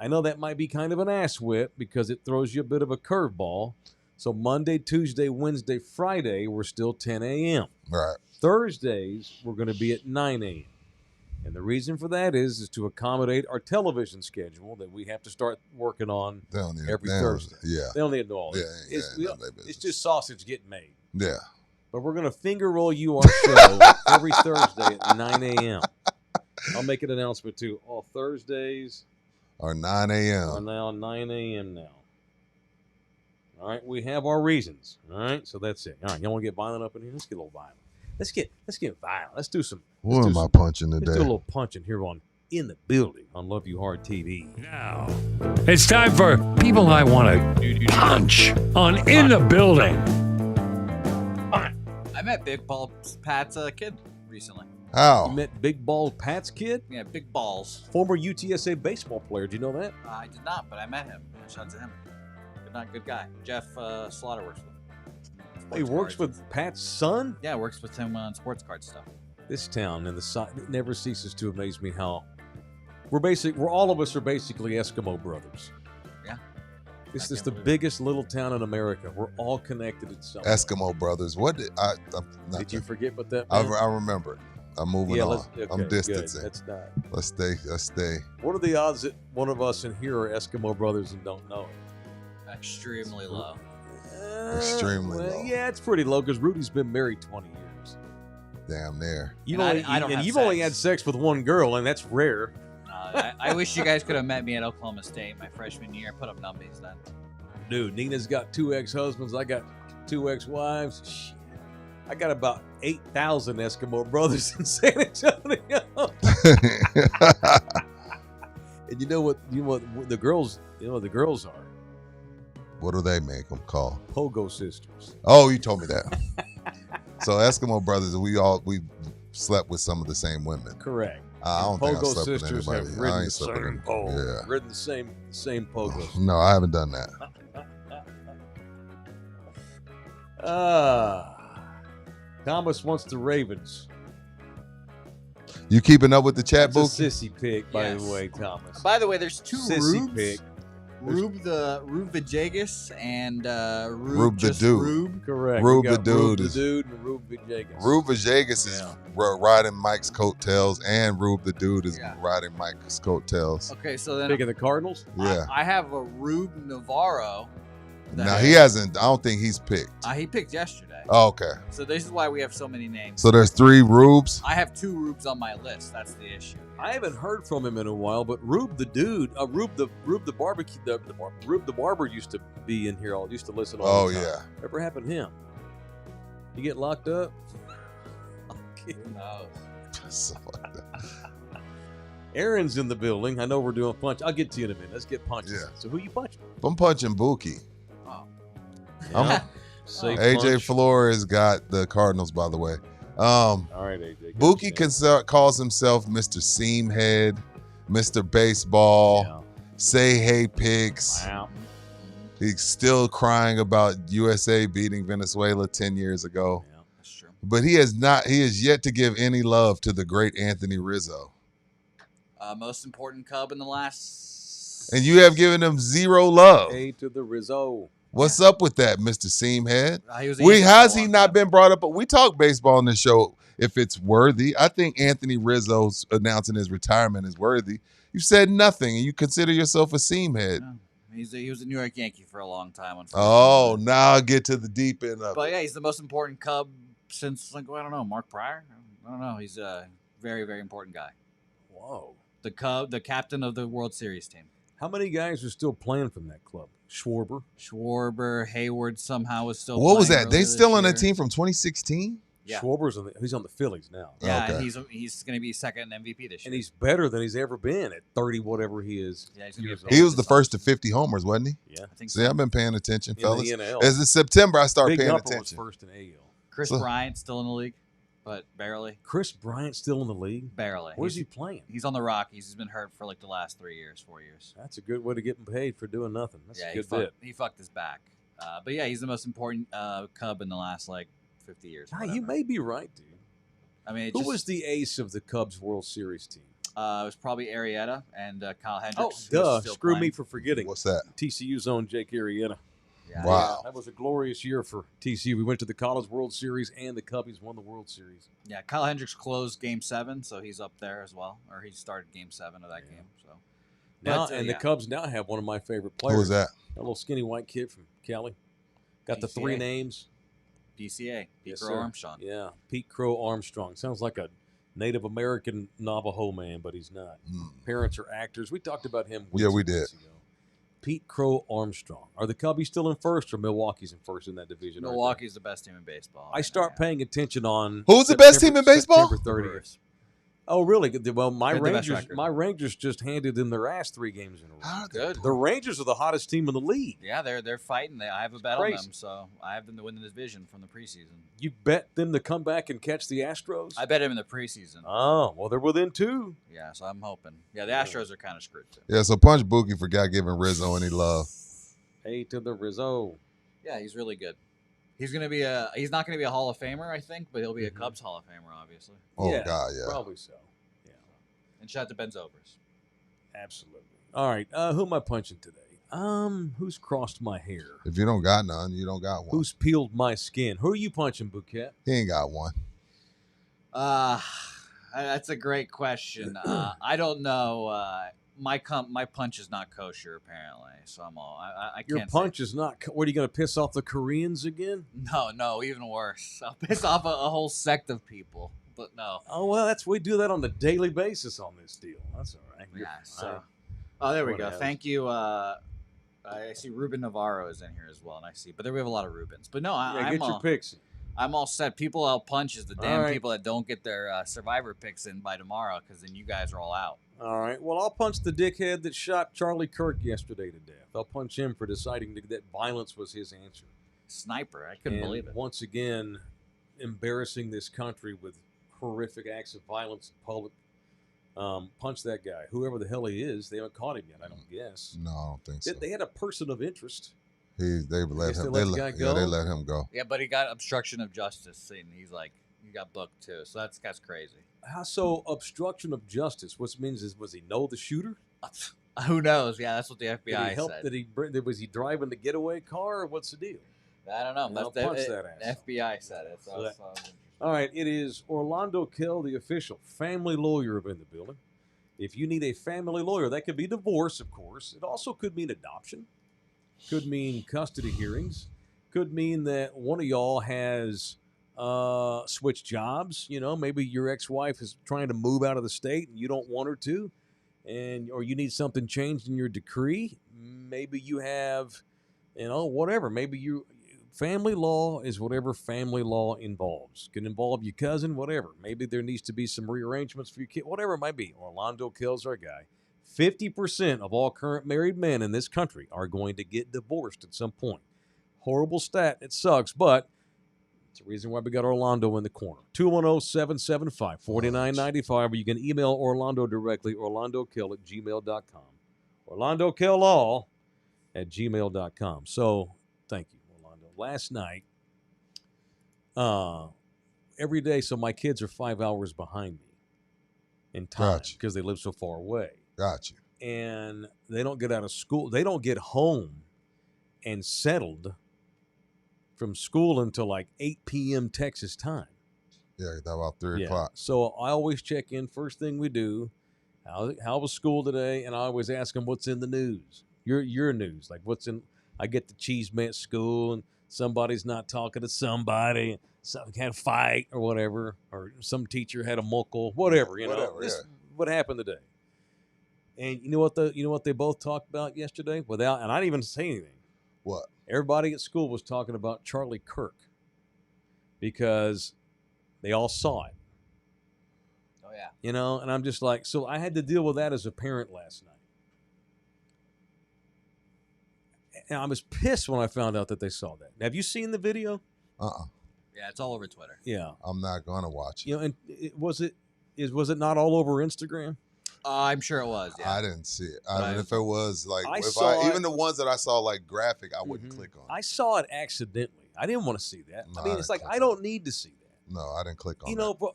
I know that might be kind of an ass whip because it throws you a bit of a curveball. So Monday, Tuesday, Wednesday, Friday, we're still 10 a.m. Right. Thursdays, we're going to be at 9 a.m. And the reason for that is to accommodate our television schedule that we have to start working on They don't need every they don't- Thursday. Yeah. They don't need to know all Yeah, that. yeah, It's, none of their business. it's just sausage getting made. Yeah. But we're going to finger roll you our show every Thursday at 9 a.m. I'll make an announcement, too. All Thursdays Or 9 a.m. are now 9 a.m. now. All right, we have our reasons. All right, so that's it. All right, you want to get violent up in here? Let's get a little violent. Let's get violent. Let's do some. What am I punching Let's today? do a little punching here on In the Building on Love You Hard TV. Now, it's time for people I want to punch on In the Building. I met Big Ball Pat's kid recently. How? You met Big Bald Pat's kid? Yeah, Big Balls. Former UTSA baseball player. Did you know that? I did not, but I met him. Shout out to him. Good guy. Jeff Slaughter works with him. He works with Pat's son? Yeah, works with him on sports card stuff. This town and the side, it never ceases to amaze me how we're all of us are basically Eskimo brothers. Yeah. This I is can't the believe it. biggest little town in America. We're all connected in some way. Eskimo brothers. What did I? Did you forget what that I meant? remember it. I'm moving Yeah, on. okay, I'm distancing. Good. That's not. Let's stay. What are the odds that one of us in here are Eskimo brothers and don't know it? Extremely low. Extremely low. Yeah, it's pretty low because Rudy's been married 20 years. Damn near. You've And only, I don't have you've only had sex. sex with one girl, and that's rare. I wish you guys could have met me at Oklahoma State my freshman year. Put up numbies then. Dude, Nina's got 2 ex-husbands. I got 2 ex-wives. Shit. I got about 8,000 Eskimo brothers in San Antonio. And you know what the girls are? What do they make them call? Pogo sisters. Oh, you told me that. So Eskimo brothers, we slept with some of the same women. Correct. I don't think I Pogo slept with sisters anybody. have I ridden ain't the slept with same them. pole. Yeah. Ridden the same pogos. No, I haven't done that. Thomas wants the Ravens. You keeping up with the chat, That's a Bookie? sissy pick, by Yes. the way, Thomas. By the way, there's two Sissy Rubes. pick. Rube Vajagas and Rube the just Dude. Correct. Rube. Rube We got the Dude Rube is- the Dude and Rube Vajagas. Rube Vajagas is riding Mike's coattails, and Rube the Dude is Yeah. riding Mike's coattails. Okay, so then Pick of the Cardinals. Yeah. I have a Rube Navarro. that- Now he hasn't. I don't think he's picked. He picked yesterday. Oh, okay. So this is why we have so many names. So there's 3 Rubes. I have 2 Rubes on my list. That's the issue. I haven't heard from him in a while, but Rube the Dude, Rube the barbecue, Rube the barber used to be in here. Used to listen all Oh the time. yeah. Whatever happened to him? You get locked up? Who knows? Stuff like that. Aaron's in the building. I know we're doing punch. I'll get to you in a minute. Let's get punches. Yeah. So who you punching? I'm punching Buki. Oh. I'm- Safe AJ punch. Flores got the Cardinals, by the way. All right, AJ. Buki calls himself Mr. Seamhead, Mr. Baseball, Yeah. Say Hey Pigs. Wow. He's still crying about USA beating Venezuela 10 years ago. Yeah. That's true. But he has yet to give any love to the great Anthony Rizzo. Most important Cub in the last. And you have given him 0 love. A to the Rizzo. What's up with that, Mr. Seamhead? He was a Yankee for a Has he long not time. been brought up? But we talk baseball on this show if it's worthy. I think Anthony Rizzo's announcing his retirement is worthy. You said nothing, and you consider yourself a Seamhead. No. He was a New York Yankee for a long time. Oh, unfortunately. now I'll get to the deep end of But it. yeah, he's the most important Cub since, like, I don't know, Mark Pryor? I don't know. He's a very, very important guy. Whoa. The captain of the World Series team. How many guys are still playing from that club? Schwarber, Hayward somehow was still What was playing that? They earlier still this on a year. team from 2016? Yeah. Schwarber's he's on the Phillies now. Yeah, Okay. and he's going to be second in MVP this year. And he's better than he's ever been at 30 whatever he is. Yeah, he's gonna be years a old. He was the first to 50 homers, wasn't he? Yeah. I think See, so. I've been paying attention, In fellas. the NL. As it's September, I start Big paying Upper was attention. first in AL. Chris So- Bryant still in the league, but barely. Chris Bryant still in the league? Barely. Where's he he's, playing? he's on the Rockies. He's been hurt for like the last 3 years, 4 years. That's a good way to get him paid for doing nothing. That's Yeah, a good bit. he fucked his back. But yeah, he's the most important Cub in the last like 50 years. or Ah, you whatever. may be right, dude. I mean, Who was the ace of the Cubs World Series team? It was probably Arrieta and Kyle Oh, Hendricks. who's duh. still Screw me playing. for forgetting. What's that? TCU's own Jake Arrieta. Yeah. Wow. That was a glorious year for TCU. We went to the College World Series, and the Cubbies won the World Series. Yeah, Kyle Hendricks closed Game 7, so he's up there as well. Or he started Game 7 of that game. So Now, But, and yeah. the Cubs now have one of my favorite Who players. was that? A little skinny white kid from Cali. Got the PCA. 3 names. PCA, Pete Yes, Crow sir. Armstrong. Yeah, Pete Crow Armstrong. Sounds like a Native American Navajo man, but he's not. Parents are actors. We talked about him. Yeah, we 2 weeks ago. Pete Crow Armstrong. Are the Cubbies still in first, or Milwaukee's in first in that division? Milwaukee's the best team in baseball. I start paying attention on Who's the best team in baseball? September 30th. Oh, really? Well, my They're the best Rangers. record. My Rangers just handed in their ass 3 games in a row. How Good. The Rangers are the hottest team in the league. Yeah, they're fighting. I have a bet on Crazy. them, so I have them to win the division from the preseason. You bet them to come back and catch the Astros? I bet them in the preseason. Oh, well, they're within 2. Yeah, so I'm hoping. Yeah, the Astros are kind of screwed too. Yeah, so Punch Bookie forgot giving Rizzo any love. Hey to the Rizzo. Yeah, he's really good. He's not gonna be a Hall of Famer, I think, but he'll be a Cubs Hall of Famer, obviously. Oh, Yeah, God, yeah. Probably so. Yeah, And shout out to Ben Zovers. absolutely. All right, who am I punching today? Who's crossed my hair? If you don't got none, you don't got one. Who's peeled my skin? Who are you punching, Bouquet? He ain't got one. That's a great question. I don't know. My punch is not kosher, apparently. So I Your can't. punch is not. What are you going to piss off the Koreans again? No, even worse. I'll piss off a whole sect of people. But no. Oh well, we do that on a daily basis on this deal. That's all right. Yeah. All So. right. Oh, there we What go. else? Thank you. I see Ruben Navarro is in here as well, and I see. But there we have a lot of Rubens. But no, Yeah, I'm get your all, picks. I'm all set. People I'll punch is the All damn right. people that don't get their Survivor picks in by tomorrow, because then you guys are all out. All right. Well, I'll punch the dickhead that shot Charlie Kirk yesterday to death. I'll punch him for deciding that violence was his answer. Sniper. I couldn't And believe it. Once again, embarrassing this country with horrific acts of violence in public. Punch that guy, whoever the hell he is. They haven't caught him yet, I don't guess. No, I don't think so. They had a person of interest. They let guess him. they let the guy go? Yeah, they let him go. Yeah, but he got obstruction of justice, and he's like, he got booked too. So that's crazy. How so? Obstruction of justice. What it means is, was he know the shooter? Who knows? Yeah, that's what the Did he FBI help? said. Was he driving the getaway car, or what's the deal? I don't know. No, That's punch that ass. The FBI said it. So, All right, it is Orlando Kell, the official family lawyer in the building. If you need a family lawyer, that could be divorce, of course. It also could mean adoption. Could mean custody hearings. Could mean that one of y'all has switched jobs. You know, maybe your ex-wife is trying to move out of the state and you don't want her to, or you need something changed in your decree. Maybe you have, whatever. Maybe family law is whatever family law involves. Can involve your cousin, whatever. Maybe there needs to be some rearrangements for your kid, whatever it might be. Orlando Kell's our guy. 50% of all current married men in this country are going to get divorced at some point. Horrible stat. It sucks, but it's the reason why we got Orlando in the corner. 210-775-4995, or you can email Orlando directly, orlandokell@gmail.com. orlandokell@gmail.com. So, thank you, Orlando. Last night, every day, so my kids are 5 hours behind me in time because they live so far away. Got you. And they don't get out of school. They don't get home and settled from school until like 8 p.m. Texas time. Yeah, that about 3 o'clock. So I always check in first thing we do. How was school today? And I always ask them what's in the news. Your news, like what's in. I get the cheese man at school, and somebody's not talking to somebody. Some had a fight or whatever, or some teacher had a muckle, whatever. This is what happened today. And you know what they both talked about yesterday and I didn't even say anything. What? Everybody at school was talking about Charlie Kirk because they all saw it. Oh yeah. And I'm just like, so I had to deal with that as a parent last night. And I was pissed when I found out that they saw that. Have you seen the video? Yeah, it's all over Twitter. Yeah. I'm not gonna watch it. And was it not all over Instagram? I'm sure it was. Yeah. I didn't see it. I mean, if it was like, even the ones that I saw like graphic, I wouldn't click on it. I saw it accidentally. I didn't want to see that. No, I mean, it's like I don't need to see that. No, I didn't click on But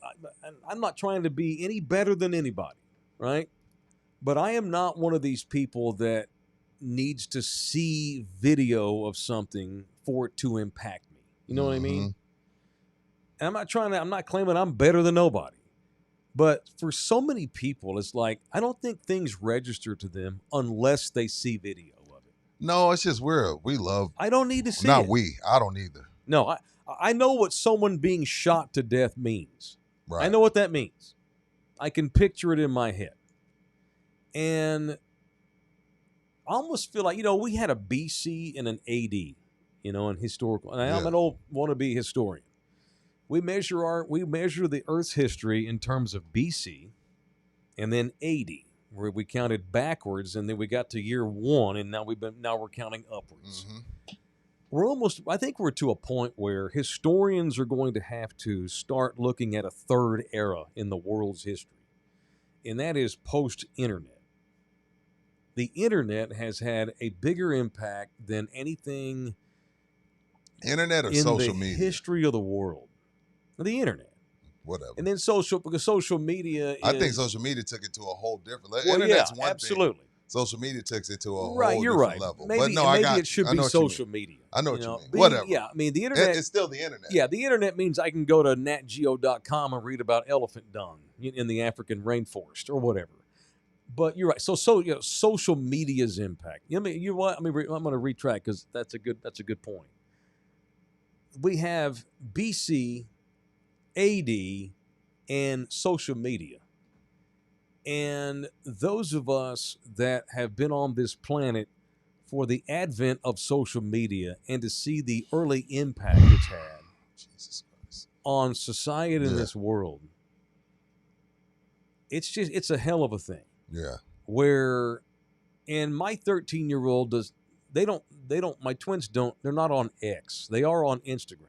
I'm not trying to be any better than anybody, right? But I am not one of these people that needs to see video of something for it to impact me. You know what I mean? And I'm not claiming I'm better than nobody. But for so many people, it's like, I don't think things register to them unless they see video of it. No, it's just we love. I don't need to see Not it. we. I don't either. No, I know what someone being shot to death means. Right. I know what that means. I can picture it in my head. And I almost feel like, we had a BC and an AD, in historical. And I'm an old wannabe historian. We measure the Earth's history in terms of BC and then AD, where we counted backwards, and then we got to year 1, and now we're counting upwards. Mm-hmm. I think we're to a point where historians are going to have to start looking at a third era in the world's history, and that is post-internet. The internet has had a bigger impact than anything Internet or in social the media? history of the world. The internet. Whatever. And then because social media is... I think social media took it to a whole different level. Well, Internet's yeah, one absolutely. thing. Social media takes it to a whole Right, you're different right. level. Maybe, but no, maybe it should be social media. I know what you mean. Being, Whatever. Yeah, I mean, the internet... It's still the internet. Yeah, the internet means I can go to natgeo.com and read about elephant dung in the African rainforest or whatever. But you're right. So social media's impact. I'm going to retract because that's a good point. We have BC, AD, and social media. And those of us that have been on this planet for the advent of social media and to see the early impact it's had Jesus Christ. on society in this world, it's a hell of a thing. Yeah. And my 13-year-old my twins they're not on X. They are on Instagram.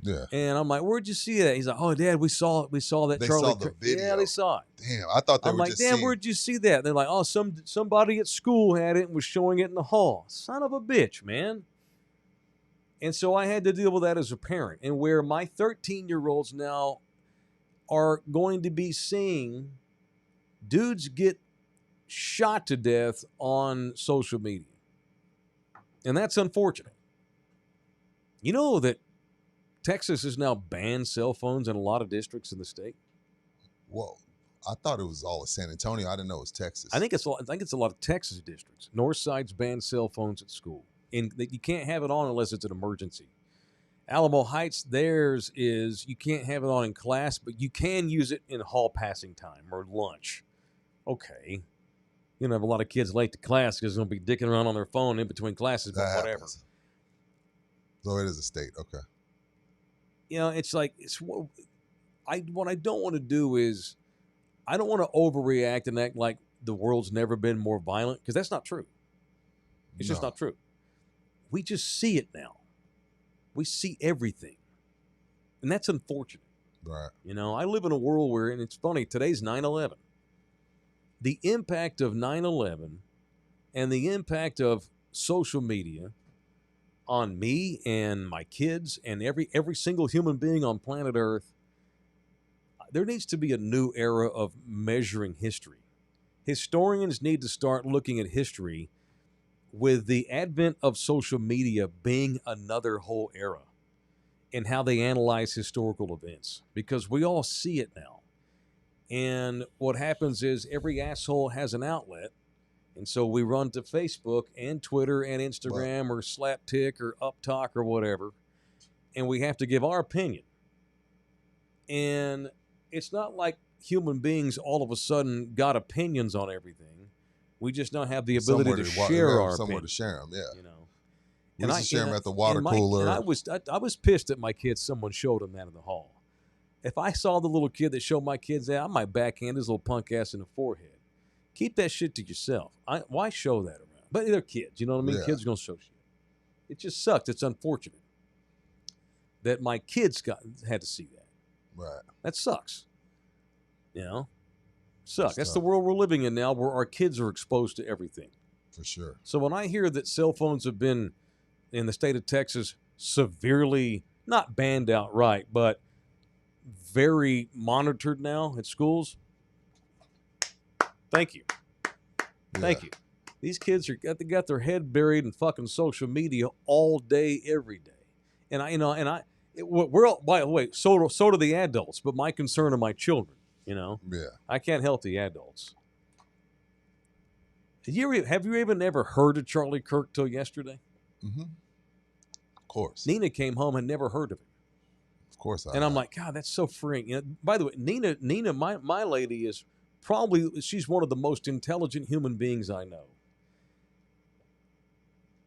Yeah. And I'm like, where'd you see that? He's like, oh, Dad, we saw that. They Charlie saw the video. Yeah, they saw it. Damn, I thought they I'm were like, just Damn, seeing. where'd you see that? They're like, oh, somebody at school had it and was showing it in the hall. Son of a bitch, man. And so I had to deal with that as a parent. And where my 13-year-olds now are going to be seeing dudes get shot to death on social media. And that's unfortunate. You know that Texas has now banned cell phones in a lot of districts in the state? Whoa. I thought it was all of San Antonio. I didn't know it was Texas. I think it's a lot of Texas districts. Northside's banned cell phones at school. And you can't have it on unless it's an emergency. Alamo Heights, theirs is you can't have it on in class, but you can use it in hall passing time or lunch. Okay. You know, have a lot of kids late to class because they're going to be dicking around on their phone in between classes, but whatever. Happens. So it is a state. Okay. You know, it's like what I don't want to do is I don't want to overreact and act like the world's never been more violent because that's not true. It's just not true. We just see it now. We see everything. And that's unfortunate. Right. You know, I live in a world where, and it's funny, today's 9/11. The impact of 9/11 and the impact of social media on me and my kids and every single human being on planet Earth, there needs to be a new era of measuring history. Historians need to start looking at history with the advent of social media being another whole era in how they analyze historical events, because we all see it now. And what happens is every asshole has an outlet. And so we run to Facebook and Twitter and Instagram or Slaptick or Uptalk or whatever, and we have to give our opinion. And it's not like human beings all of a sudden got opinions on everything. We just don't have the ability to share our somewhere opinions. to share them. Yeah, you know. We used to share them at the water cooler. And I was pissed at my kids. Someone showed them that in the hall. If I saw the little kid that showed my kids that, I might backhand his little punk ass in the forehead. Keep that shit to yourself. Why show that around? But they're kids, you know what I mean? Yeah. Kids are gonna show shit. It just sucks. It's unfortunate that my kids had to see that. Right. That sucks. You know, sucks. That's tough. the world we're living in now, where our kids are exposed to everything. For sure. So when I hear that cell phones have been in the state of Texas severely, not banned outright, but very monitored now at schools, thank you. Thank you. These kids they got their head buried in fucking social media all day, every day. And we're all, by the way, so do the adults, but my concern are my children, you know? Yeah. I can't help the adults. Have you even ever heard of Charlie Kirk till yesterday? Mm-hmm. Of course. Nina came home and never heard of him. course I And I'm have. like, God, that's so freeing. You know, by the way, Nina, my lady is she's one of the most intelligent human beings I know.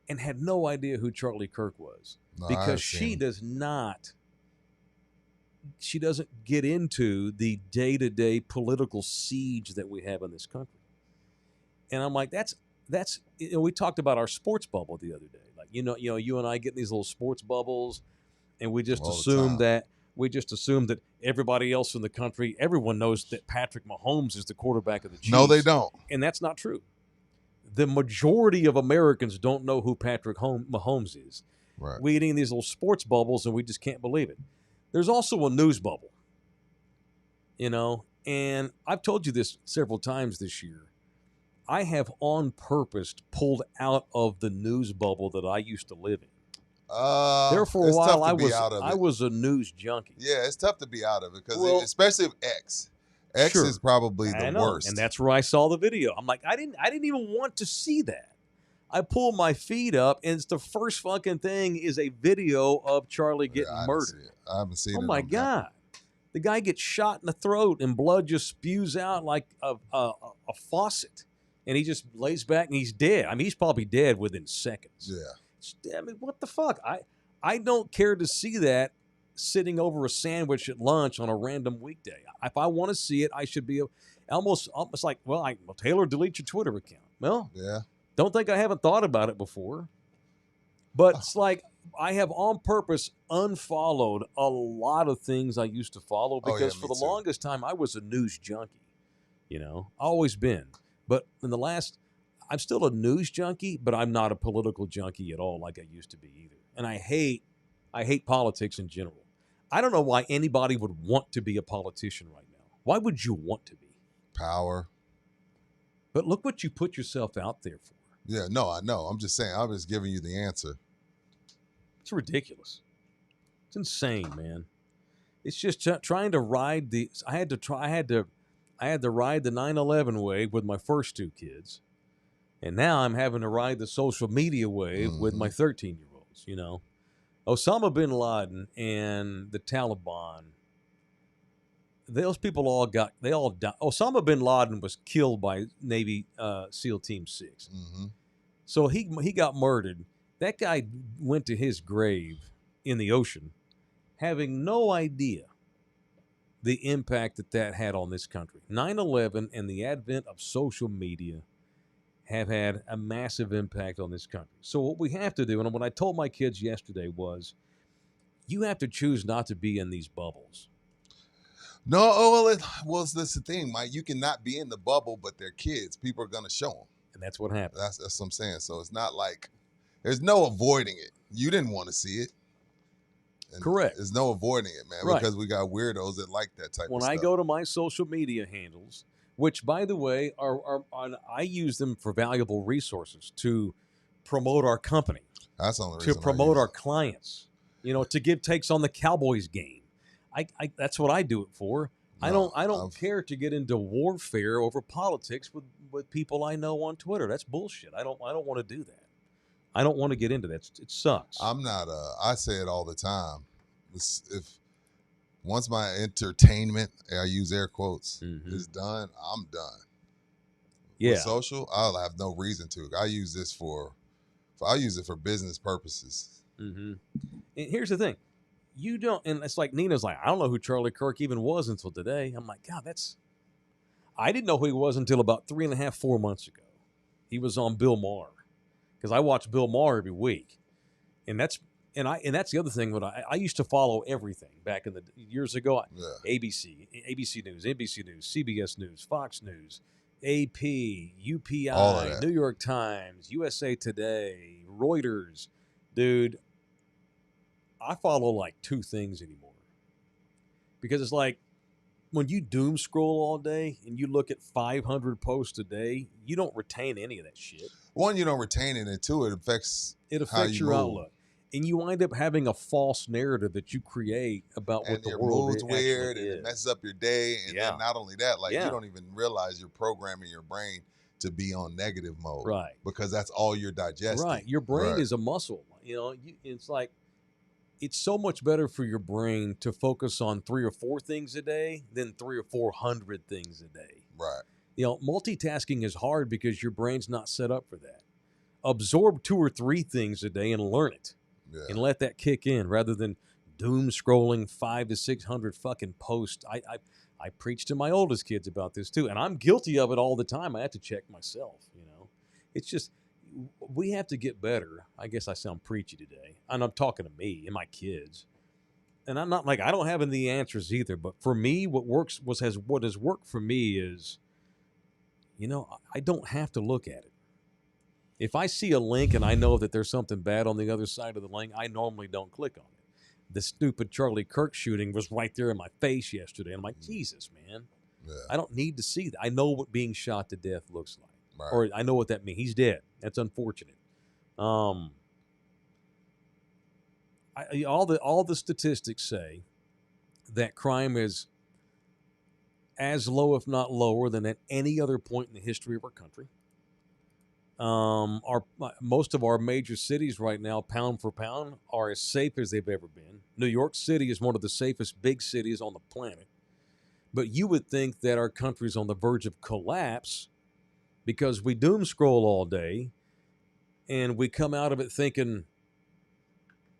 And had no idea who Charlie Kirk was. No, I Because have she seen. doesn't get into the day-to-day political siege that we have in this country. And I'm like, that's we talked about our sports bubble the other day. Like, you and I get in these little sports bubbles, and we just All the assume time. that everybody else in the country, everyone knows that Patrick Mahomes is the quarterback of the Chiefs. No, they don't. And that's not true. The majority of Americans don't know who Patrick Mahomes is. Right. We get in these little sports bubbles, and we just can't believe it. There's also a news bubble, and I've told you this several times this year. I have on purpose pulled out of the news bubble that I used to live in. There for a it's while, tough to be out of I it. was a news junkie. Yeah, it's tough to be out of it because especially if X. X Sure. is probably I the know, worst. and that's where I saw the video. I'm like, I didn't even want to see that. I pull my feed up, and it's the first fucking thing is a video of Charlie getting murdered. I haven't seen it. Oh my God. The guy gets shot in the throat and blood just spews out like a faucet. And he just lays back and he's dead. I mean, he's probably dead within seconds. Yeah. I mean, what the fuck? I don't care to see that sitting over a sandwich at lunch on a random weekday. If I want to see it, I should be almost like, well, Taylor, delete your Twitter account. Well, yeah. Don't think I haven't thought about it before. But it's like I have on purpose unfollowed a lot of things I used to follow because for the longest time I was a news junkie. Always been. But I'm still a news junkie, but I'm not a political junkie at all like I used to be either. And I hate politics in general. I don't know why anybody would want to be a politician right now. Why would you want to be? Power. But look what you put yourself out there for. Yeah, no, I know. I'm just saying. I'm just giving you the answer. It's ridiculous. It's insane, man. It's just trying to ride the. I had to ride the 9/11 wave with my first two kids, and now I'm having to ride the social media wave with my 13-year-olds. Osama bin Laden and the Taliban. Those people all died. Osama bin Laden was killed by Navy SEAL Team 6. Mm-hmm. So he got murdered. That guy went to his grave in the ocean having no idea the impact that had on this country. 9/11 and the advent of social media have had a massive impact on this country. So what we have to do, and what I told my kids yesterday was, you have to choose not to be in these bubbles. No, well, that's the thing, Mike. You cannot be in the bubble, but they're kids. People are going to show them. And that's what happened. That's what I'm saying. So it's not like there's no avoiding it. You didn't want to see it. And correct. There's no avoiding it, man, right. Because we got weirdos that like that type of stuff. When I go to my social media handles, which, by the way, I use them for valuable resources to promote our company. That's the only reason to promote our clients, to give takes on the Cowboys game. That's what I do it for. No, I don't care to get into warfare over politics with people I know on Twitter. That's bullshit. I don't want to do that. I don't want to get into that. It sucks. I'm not. I say it all the time. Once my entertainment, I use air quotes, is done, I'm done. Yeah. With social, I'll have no reason to. I use it for business purposes. Mm-hmm. And here's the thing. You don't, and it's like Nina's like, I don't know who Charlie Kirk even was until today. I'm like, God, I didn't know who he was until about 3.5, 4 months ago. He was on Bill Maher because I watch Bill Maher every week, and that's the other thing. What I used to follow everything back in the years ago. Yeah. ABC News, NBC News, CBS News, Fox News, AP, UPI, New York Times, USA Today, Reuters, dude. I follow like 2 things anymore because it's like when you doom scroll all day and you look at 500 posts a day, you don't retain any of that shit. One, you don't retain it, and 2, it affects your outlook, and you wind up having a false narrative that you create about what the world is. And your mood's weird, and it messes up your day. And then not only that, you don't even realize you're programming your brain to be on negative mode, right? Because that's all you're digesting. Right, your brain is a muscle. It's like. it's so much better for your brain to focus on 3 or 4 things a day than 3 or 400 things a day. Right. Multitasking is hard because your brain's not set up for that. Absorb 2 or 3 things a day and learn it, and let that kick in rather than doom scrolling 500 to 600 fucking posts. I preach to my oldest kids about this too, and I'm guilty of it all the time. I have to check myself. It's just we have to get better. I guess I sound preachy today, and I'm talking to me and my kids. And I'm not like I don't have any answers either. But for me, what has worked for me is, I don't have to look at it. If I see a link and I know that there's something bad on the other side of the link, I normally don't click on it. The stupid Charlie Kirk shooting was right there in my face yesterday. And I'm like, Jesus, man. Yeah. I don't need to see that. I know what being shot to death looks like. Right. Or I know what that means. He's dead. That's unfortunate. All the statistics say that crime is as low, if not lower, than at any other point in the history of our country. Most of our major cities right now, pound for pound, are as safe as they've ever been. New York City is one of the safest big cities on the planet. But you would think that our country's on the verge of collapse because we doom scroll all day and we come out of it thinking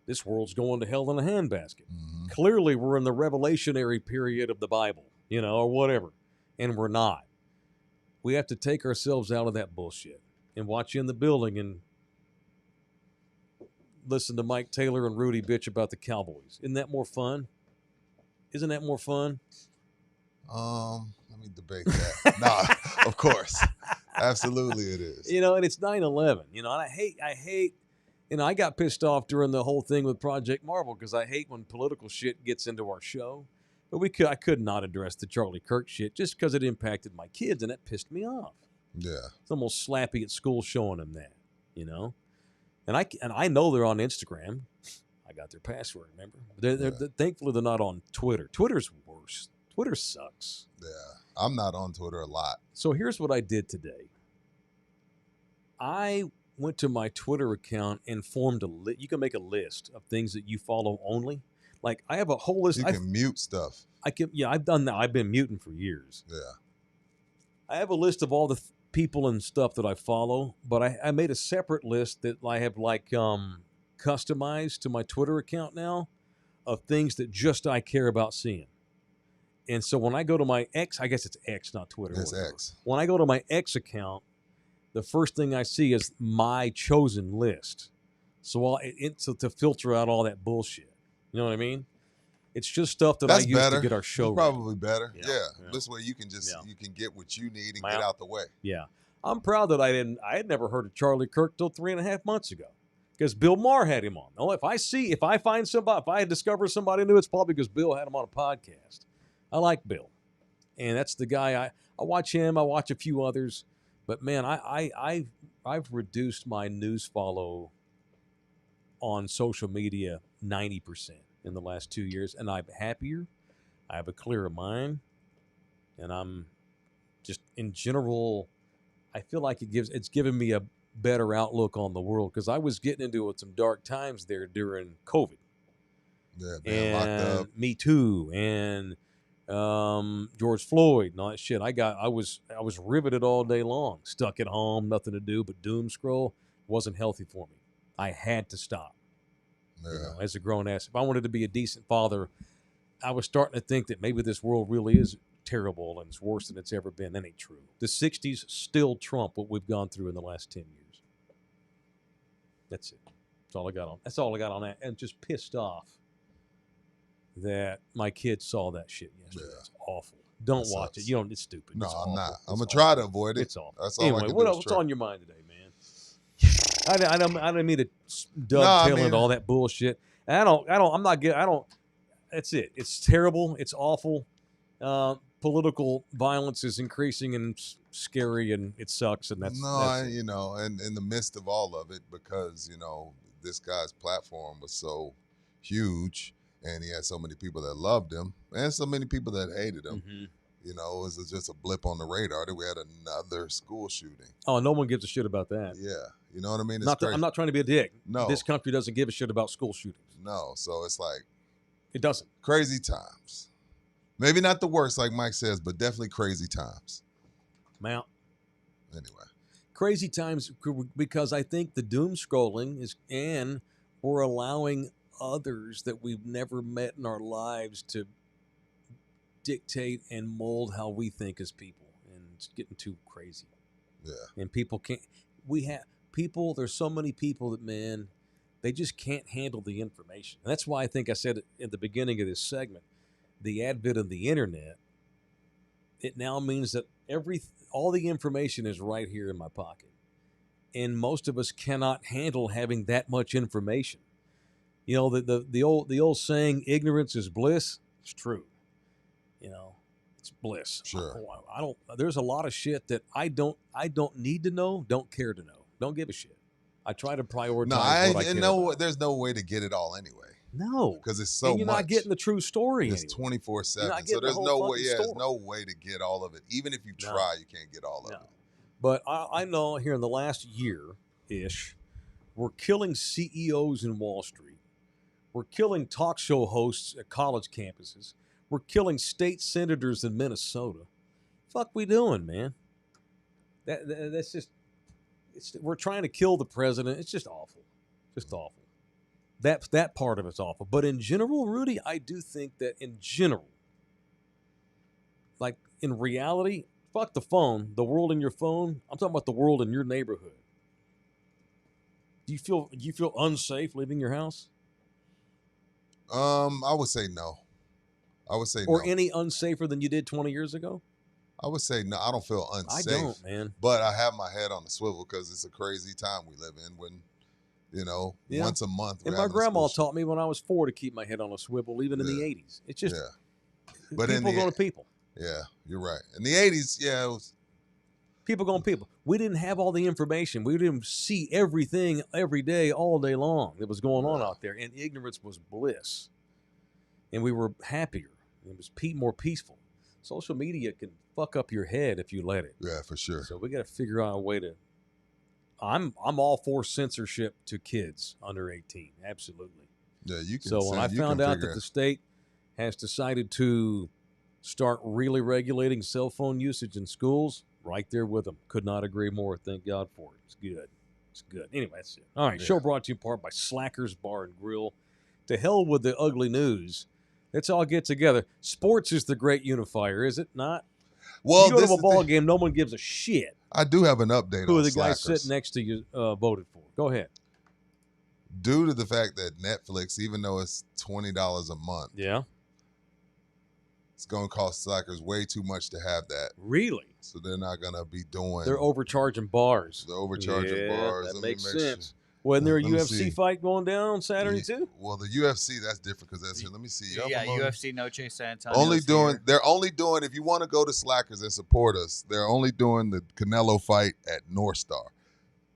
this world's going to hell in a handbasket. Mm-hmm. Clearly, we're in the revelationary period of the Bible, or whatever, and we're not. We have to take ourselves out of that bullshit and watch In the Building and listen to Mike Taylor and Rudy bitch about the Cowboys. Isn't that more fun? Isn't that more fun? Let me debate that. No, of course. Absolutely it is. And it's 9/11, and I hate, I got pissed off during the whole thing with Project Marvel because I hate when political shit gets into our show. But I could not address the Charlie Kirk shit just because it impacted my kids, and that pissed me off. Yeah. It's almost slappy at school showing them that, And I know they're on Instagram. I got their password, remember? They're thankfully they're not on Twitter. Twitter's worse. Twitter sucks. Yeah. I'm not on Twitter a lot. So here's what I did today. I went to my Twitter account and formed you can make a list of things that you follow only. Like I have a whole list. You can mute stuff. I've done that. I've been muting for years. Yeah. I have a list of all the people and stuff that I follow, but I made a separate list that I have customized to my Twitter account now of things that just I care about seeing. And so when I go to my X, I guess it's X, not Twitter. It's X. When I go to my X account, the first thing I see is my chosen list. So to filter out all that bullshit. You know what I mean? It's just stuff that That's I use better. to get our show That's probably better. Yeah. Yeah. This way you can you can get what you need and get out the way. Yeah. I'm proud that I had never heard of Charlie Kirk till 3.5 months ago. Because Bill Maher had him on. No, if I discover somebody new, it's probably because Bill had him on a podcast. I like Bill. And that's the guy I watch him, I watch a few others. But man, I've reduced my news follow on social media 90% in the last 2 years, and I'm happier. I have a clearer mind, and I'm just in general. I feel like it's given me a better outlook on the world because I was getting into some dark times there during COVID. Yeah, being locked up. Me Too, and George Floyd and all that shit. I was riveted all day long, stuck at home, nothing to do but doom scroll. Wasn't healthy for me. I had to stop. Yeah. As a grown ass, if I wanted to be a decent father, I was starting to think that maybe this world really is terrible and it's worse than it's ever been. That ain't true. The 60s still trump what we've gone through in the last 10 years. That's it. That's all I got on that. And just pissed off that my kids saw that shit yesterday. Yeah. It's awful. Don't watch it. It's stupid. No, it's I'm awful. not. I'm going to try to avoid it. It's awful. That's all anyway, I can what's on your mind today, man? I don't mean to dovetail into all that bullshit. I'm not getting. That's it. It's terrible. It's awful. Political violence is increasing and it's scary and it sucks. And that's and in the midst of all of it, because this guy's platform was so huge and he had so many people that loved him and so many people that hated him. Mm-hmm. It was just a blip on the radar that we had another school shooting. Oh, no one gives a shit about that. Yeah. You know what I mean? I'm not trying to be a dick. No. This country doesn't give a shit about school shootings. No. So it's like It doesn't. crazy times. Maybe not the worst, like Mike says, but definitely crazy times. Now, Anyway. crazy times because I think the doom scrolling is, and we're allowing others that we've never met in our lives to dictate and mold how we think as people, and it's getting too crazy. Yeah. And people can't. There's so many people that, man, they just can't handle the information. And that's why I think I said at the beginning of this segment, the advent of the internet, it now means that all the information is right here in my pocket. And most of us cannot handle having that much information. You know, the old saying, ignorance is bliss. It's true. You know, it's bliss. Sure. I don't. There's a lot of shit that I don't need to know, don't care to know, don't give a shit. I try to prioritize what I care about. There's no way to get it all anyway. No, because it's so and you're much. not getting the true story. It's anyway. 24/7, so there's no way. Yeah, there's no way to get all of it. Even if you try, you can't get all of it. But I know here in the last year-ish, we're killing CEOs in Wall Street. We're killing talk show hosts at college campuses. We're killing state senators in Minnesota. Fuck we doing, man? That's just. We're trying to kill the president. It's just awful. Just awful. That part of it's awful. But in general, Rudy, I do think that in general, like in reality, fuck the phone, the world in your phone. I'm talking about the world in your neighborhood. Do you feel unsafe leaving your house? I would say no. Or any unsafer than you did 20 years ago? I would say no. I don't feel unsafe. I don't, man. But I have my head on the swivel because it's a crazy time we live in when, once a month. And my grandma taught me when I was 4 to keep my head on a swivel, even in the 80s. It's just but people going to people. Yeah, you're right. In the 80s, it was people going to people. We didn't have all the information. We didn't see everything every day, all day long that was going on out there. And ignorance was bliss. And we were happier. It was more peaceful. Social media can fuck up your head if you let it. Yeah, for sure. So we got to figure out a way to. I'm all for censorship to kids under 18. Absolutely. Yeah, you can. So when I found out that the state has decided to start really regulating cell phone usage in schools, right there with them. Could not agree more. Thank God for it. It's good. It's good. Anyway, that's it. All right. Yeah. Show brought to you in part by Slackers Bar and Grill. To hell with the ugly news. Let's all get together. Sports is the great unifier, is it not? Well, you go to a ball game, no one gives a shit. I do have an update who on the Slackers. Guy sitting next to you voted for. Go ahead. Due to the fact that Netflix, even though it's $20 a month, it's going to cost Slackers way too much to have that. Really? So they're not going to be doing. They're overcharging bars. They're overcharging bars. That makes sense. Wasn't there a UFC fight going down on Saturday too? Well, the UFC, that's different because that's here. Let me see. UFC Noche San Antonio. They're only doing, if you want to go to Slackers and support us, they're only doing the Canelo fight at North Star.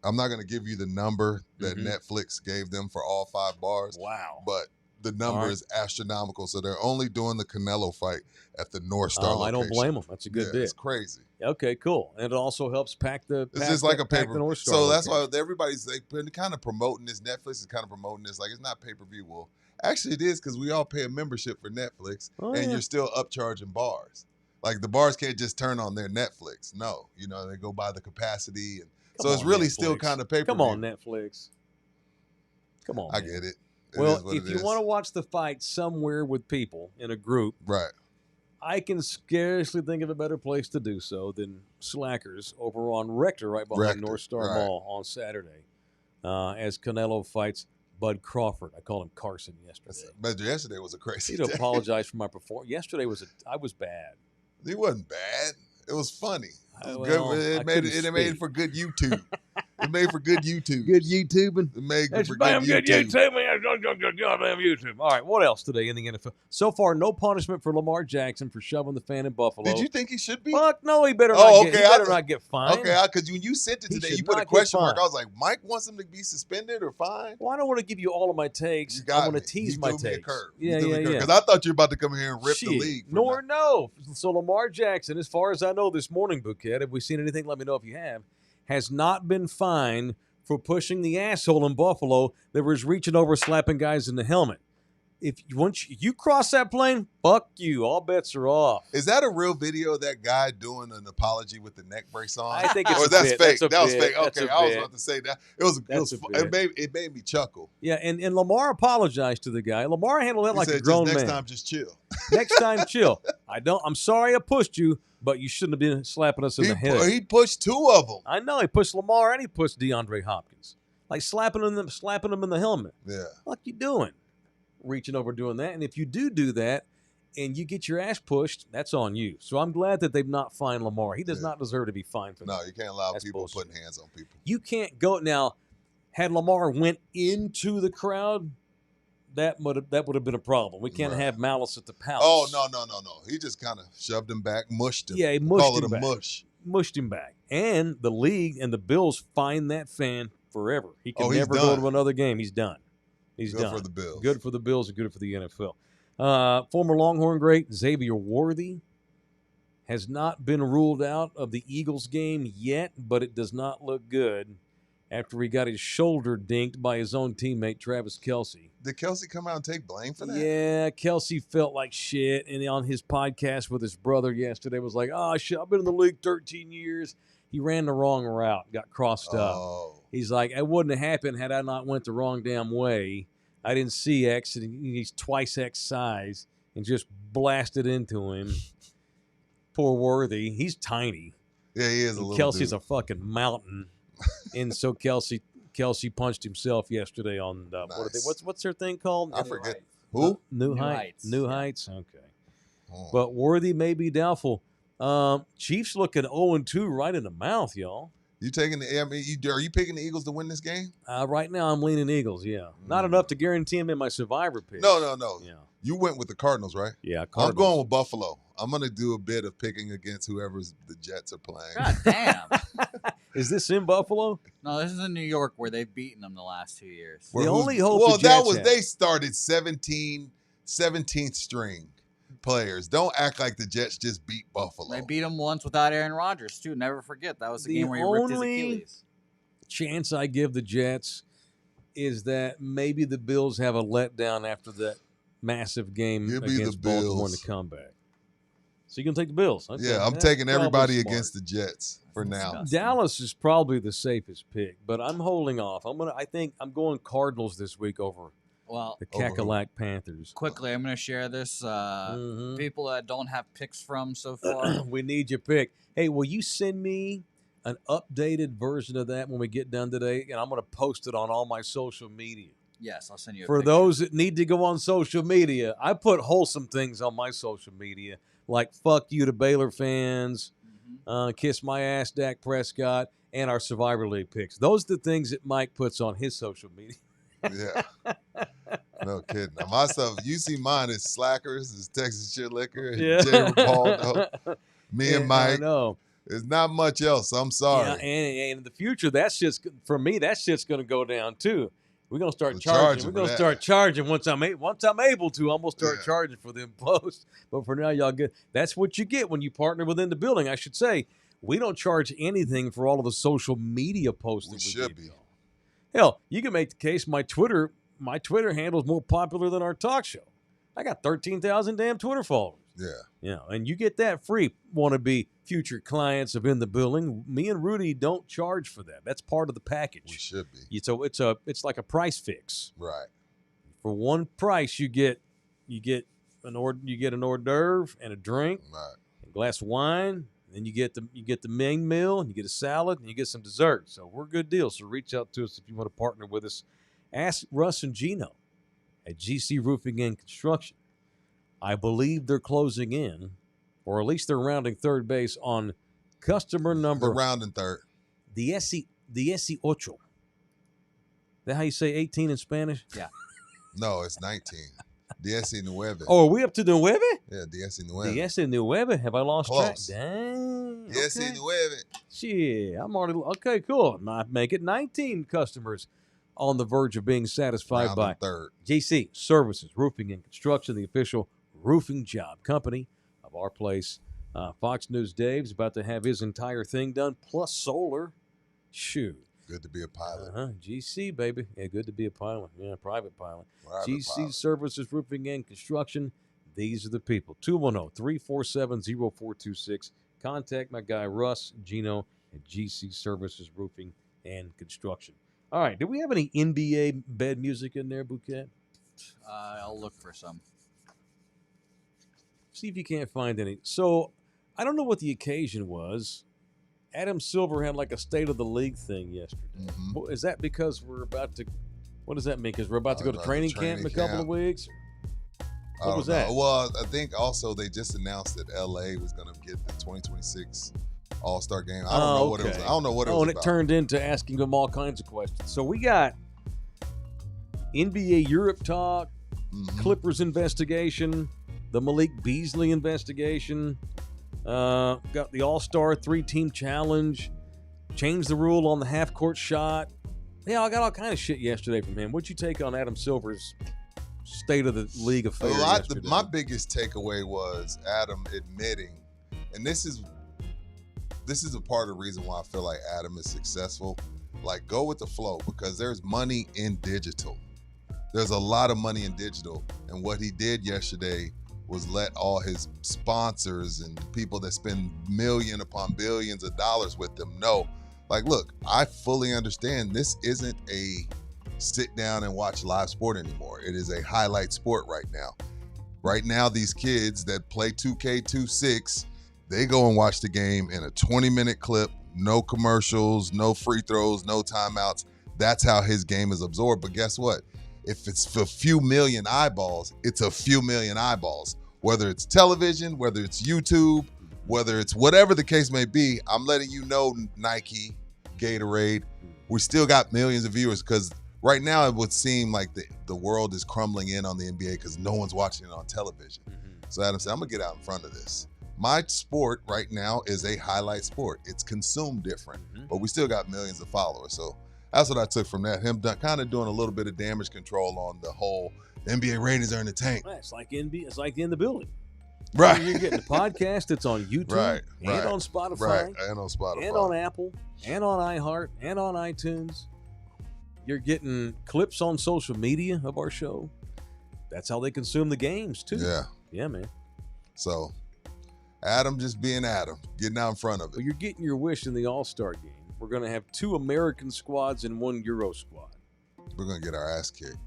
I'm not going to give you the number that Netflix gave them for all 5 bars. Wow. But the number is astronomical. So they're only doing the Canelo fight at the North Star location. I don't blame them. That's a good bit. It's crazy. Okay, cool. And it also helps pack the. It's just like a paper. North Star so that's why everybody's kind of promoting this. Netflix is kind of promoting this like it's not pay-per-view. Well, actually it is because we all pay a membership for Netflix, and you're still upcharging bars. Like the bars can't just turn on their Netflix. No, they go by the capacity, and so it's really Netflix. Still kind of pay-per-view. Come on, Netflix. Come on. I get it. Well, if you want to watch the fight somewhere with people in a group, right? I can scarcely think of a better place to do so than Slackers over on Rector, right behind North Star Mall on Saturday, as Canelo fights Bud Crawford. I called him Carson yesterday. But yesterday was a crazy day. To apologize for my performance. Yesterday I was bad. It wasn't bad. It was funny. It was good. It made for good YouTube. It made for good YouTube. Good YouTubing. It made for good YouTube. Goddamn YouTube. All right, what else today in the NFL? So far, no punishment for Lamar Jackson for shoving the fan in Buffalo. Did you think he should be? Fuck no, he better not get fined. Okay, because when you sent it today, you put a question mark. I was like, Mike wants him to be suspended or fined? Well, I don't want to give you all of my takes. I want to tease my takes. Yeah. Because I thought you were about to come here and rip the league. No. So Lamar Jackson, as far as I know this morning, Bouquet, have we seen anything? Let me know if you have. Has not been fined for pushing the asshole in Buffalo that was reaching over, slapping guys in the helmet. Once you cross that plane, fuck you. All bets are off. Is that a real video of that guy doing an apology with the neck brace on? I think it's or that's bit. fake. That's that was bit. fake. That's Okay, a I was bit. about to say that. It made me chuckle. Yeah, and Lamar apologized to the guy. Lamar handled it He like said, a grown next man. time, just chill. Next time, chill. I'm sorry I pushed you, but you shouldn't have been slapping us in the head. He pushed 2 of them. I know he pushed Lamar and he pushed DeAndre Hopkins, like slapping him in the helmet. Yeah. What you doing? Reaching over doing that. And if you do that and you get your ass pushed, that's on you. So I'm glad that they've not fined Lamar. He does not deserve to be fined for that. No, you can't allow That's people bullshit. putting hands on people. You can't go now. Had Lamar went into the crowd, that would have been a problem. We can't have malice at the palace. Oh, no. He just kind of shoved him back, mushed him. Yeah, he mushed Call him it a back. mush. Mushed him back. And the league and the Bills fined that fan forever. He can he's never done. go to another game. He's done. He's Good done. for the Bills. Good for the Bills and good for the NFL. Former Longhorn great Xavier Worthy has not been ruled out of the Eagles game yet, but it does not look good after he got his shoulder dinked by his own teammate, Travis Kelce. Did Kelce come out and take blame for that? Yeah, Kelce felt like shit. And on his podcast with his brother yesterday was like, oh, shit, I've been in the league 13 years. He ran the wrong route, got crossed up. He's like, it wouldn't have happened had I not went the wrong damn way. I didn't see X, and he's twice X size, and just blasted into him. Poor Worthy. He's tiny. Yeah, he is a little Kelsey's dude. a fucking mountain. And so Kelsey punched himself yesterday on Nice. what's their thing called? I forget. Who? New Heights. New Yeah. Heights. Okay. Oh. But Worthy may be doubtful. Chiefs looking 0-2 right in the mouth, y'all. You taking the? I mean, are you picking the Eagles to win this game? Right now, I'm leaning Eagles. Yeah, not enough to guarantee him in my survivor pick. No. Yeah, You went with the Cardinals, right? yeah. I'm Cardinals. going with Buffalo. I'm going to do a bit of picking against whoever's the Jets are playing. God damn. Is this in Buffalo? No, this is in New York where they've beaten them the last 2 years. The only hope Well, the that Jets was have. they started 17th string players. Don't act like the Jets just beat Buffalo. They beat them once without Aaron Rodgers, too. Never forget. That was the The game where he ripped his only- Achilles. Chance I give the Jets is that maybe the Bills have a letdown after that massive game Give me the against Baltimore in the Bills. comeback. So you're gonna take the Bills? Okay. Yeah, I'm That's taking probably everybody smart. against the Jets for now. Disgusting. Dallas is probably the safest pick, but I'm holding off. I think I'm going Cardinals this week over Well, the Over who? Cackalack Panthers. quickly, I'm going to share this. Mhm. People that don't have picks from so far. We need your pick. Hey, will you send me an updated version of that when we get done today? And I'm going to post it on all my social media. Yes, I'll send you a For picture. those that need to go on social media, I put wholesome things on my social media, like fuck you to Baylor fans, kiss my ass, Dak Prescott, and our Survivor League picks. Those are the things that Mike puts on his social media. Yeah. No kidding. Now, my stuff, you see mine is Slackers, is Texas Shit Liquor, and Yeah. Jay Rapaldo, me and I Mike. know. There's not much else. I'm sorry. Yeah, and in the future, that's just for me. That shit's going to go down too. We're going to start We'll charging. charge We're for going to that. start charging once I'm able to. I'm going to start Yeah. charging for them posts. But for now, y'all get. That's what you get when you partner within the building. I should say we don't charge anything for all of the social media posts We that should give be. y'all. Hell, you can make the case my Twitter handle is more popular than our talk show. I got 13,000 damn Twitter followers. Yeah. You know, and you get that free. Want to be future clients of In the Building? Me and Rudy don't charge for that. That's part of the We package. should be. It's like a price fix. Right. For one price, you get an hors d'oeuvre and a drink, Right. a glass of wine. Then you get the main meal, and you get a salad, and you get some dessert. So we're a good deal. So reach out to us if you want to partner with us. Ask Russ and Gino at GC Roofing and Construction. I believe they're closing in, or at least they're rounding third base on customer The number round and third. the ocho. Is that how you say 18 in Spanish? No, it's 19. 19. Oh, are we up to nueve? Yeah, 19. 19. Have I lost Close. track? Dang. Okay. 19. Shit, I'm already okay. Cool. I make it 19 customers on the verge of being satisfied Round by and third. GC Services, Roofing and Construction, the official roofing job company of our place. Fox News Dave's about to have his entire thing done, plus solar. Shoot. Good to be a pilot. GC, baby. Yeah, good to be a pilot. Yeah, private pilot. GC pilot. Services, Roofing and Construction. These are the people. 210-347-0426. Contact my guy, Russ Gino, at GC Services, Roofing and Construction. All right. Do we have any NBA bed music in there, Bouquet? I'll look for some. See if you can't find any. So, I don't know what the occasion was. Adam Silver had like a State of the League thing yesterday. Mm-hmm. Is that because we're about to – what does that mean? Because we're about to go to training camp in a couple of weeks? What was that? Well, I think also they just announced that L.A. was going to get the 2026 All-Star game. I don't know what it was. I don't know what it was and about. It turned into asking them all kinds of questions. So we got NBA Europe talk, Clippers investigation, the Malik Beasley investigation, got the All-Star 3-team challenge, changed the rule on the half-court shot. Yeah, I got all kind of shit yesterday from him. What'd you take on Adam Silver's State of the League affair yesterday? My biggest takeaway was Adam admitting, and this is a part of the reason why I feel like Adam is successful. Like, go with the flow, because there's money in digital. There's a lot of money in digital, and what he did yesterday was let all his sponsors and people that spend million upon billions of dollars with them know, like, look, I fully understand this isn't a sit down and watch live sport anymore. It is a highlight sport right now. Right now, these kids that play 2K26, they go and watch the game in a 20-minute clip, no commercials, no free throws, no timeouts. That's how his game is absorbed. But guess what? If it's for a few million eyeballs, it's a few million eyeballs. Whether it's television, whether it's YouTube, whether it's whatever the case may be, I'm letting you know, Nike, Gatorade, we still got millions of viewers, because right now it would seem like the world is crumbling in on the NBA because no one's watching it on television. So Adam said, I'm going to get out in front of this. My sport right now is a highlight sport. It's consumed different, but we still got millions of followers. So that's what I took from that. Him kind of doing a little bit of damage control on the whole NBA ratings are in the tank. Right, it's like in the building. Right. So you're getting the podcast. It's on YouTube and on Spotify. And on Spotify. And on Apple and on iHeart and on iTunes. You're getting clips on social media of our show. That's how they consume the games, too. Yeah. Yeah, man. So, Adam just being Adam, getting out in front of it. Well, you're getting your wish in the All-Star game. We're going to have 2 American squads and 1 Euro squad. We're going to get our ass kicked.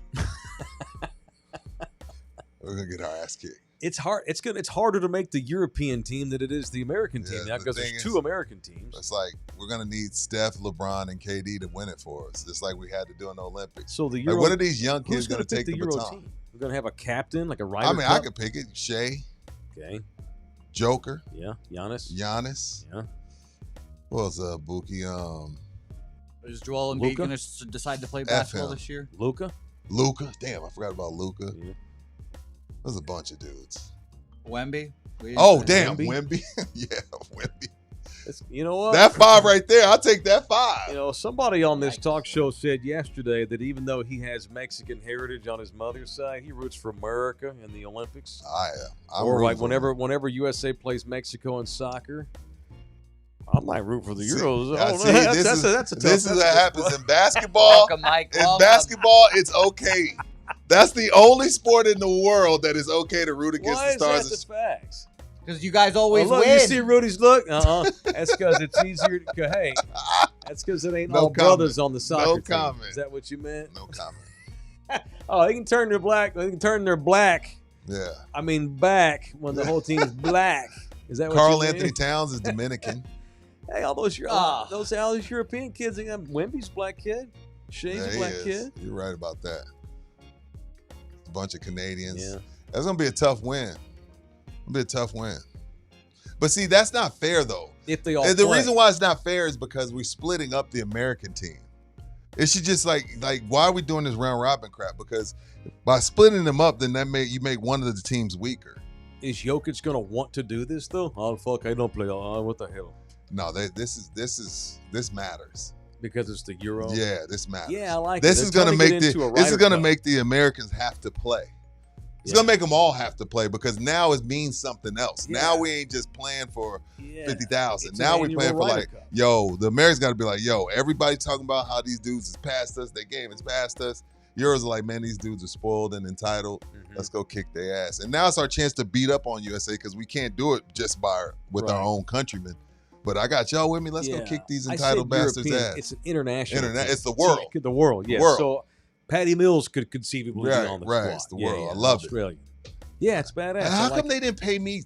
We're going to get our ass kicked. It's hard. It's harder to make the European team than it is the American team now, because there's 2 American teams. It's like we're going to need Steph, LeBron, and KD to win it for us, just like we had to do in the Olympics. So the Euro, like, what are these young kids going to take the Euro baton? Team? We're going to have a captain, like a Ryder I mean, Cup? I could pick it. Shea. Okay. Joker. Yeah. Giannis. Yeah. What was Buki? Is Joel Embiid going to decide to play basketball this year? Luka. Damn, I forgot about Luka. Yeah. There's a bunch of dudes. Wemby. Oh, damn. Wemby. Yeah, Wemby. You know what? That 5 right there. I'll take that 5. You know, somebody on this talk show said yesterday that even though he has Mexican heritage on his mother's side, he roots for America in the Olympics. I am. Or like whenever USA plays Mexico in soccer, I might root for the Euros. This is what happens in basketball. In basketball, it's okay. That's the only sport in the world that is okay to root against the stars. Why is that the facts? Because you guys always look, win. You see Rudy's look? That's because it's easier to go, hey, that's because it ain't all brothers on the soccer team. Comment. Is that what you meant? No comment. They can turn their black. They can turn their black. Yeah. I mean, back when the whole team is black. Is that what Carl you mean? Anthony Towns is Dominican. Hey, all those European kids. Wemby's black kid. Shea's a black kid. You're right about that. A bunch of Canadians. Yeah. That's gonna be a tough win. But see, that's not fair though. If they all the reason why it's not fair is because we're splitting up the American team. It should just like why are we doing this round robin crap? Because by splitting them up, then you make one of the teams weaker. Is Jokic gonna want to do this though? Oh fuck, I don't play. What the hell? No, this matters. Because it's the Euro. Yeah, this matters. Yeah, I like this. This is gonna make the Americans have to play. It's gonna make them all have to play because now it means something else. Yeah. Now we ain't just playing for 50,000. It's Now an we annual playing for Ryder like, Cup. yo, the Americans got to be like, yo, everybody talking about how these dudes is past us. Their game is past us. Yours are like, man, these dudes are spoiled and entitled. Let's go kick their ass. And now it's our chance to beat up on USA because we can't do it just with our own countrymen. But I got y'all with me. Let's go kick these entitled bastards' ass. It's an international. It's the world. So, the world, yeah. The world. So Patty Mills could conceivably be on the squad. It's the world. I love Australia. Yeah, it's badass. And how come they didn't pay me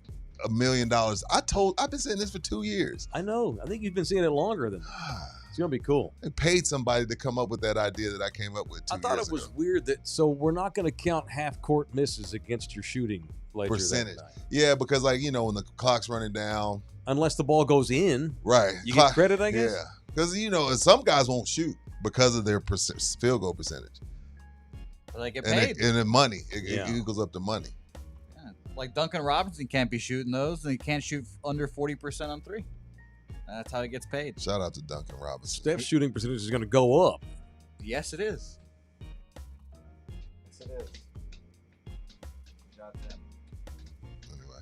$1 million? I've been saying this for 2 years. I know. I think you've been saying it longer than that. It's gonna be cool. They paid somebody to come up with that idea that I came up with. I thought it was weird that we're not gonna count half court misses against your shooting percentage. Yeah, because when the clock's running down, unless the ball goes in, right? You get credit, I guess. Yeah, because some guys won't shoot because of their field goal percentage. But they get paid. And the money, it equals up to money. Yeah. Like Duncan Robinson can't be shooting those, and he can't shoot under 40% on three. That's how he gets paid. Shout out to Duncan Robinson. Steph's shooting percentage is going to go up. Yes, it is. Yes, it is. Shout out to him. Anyway.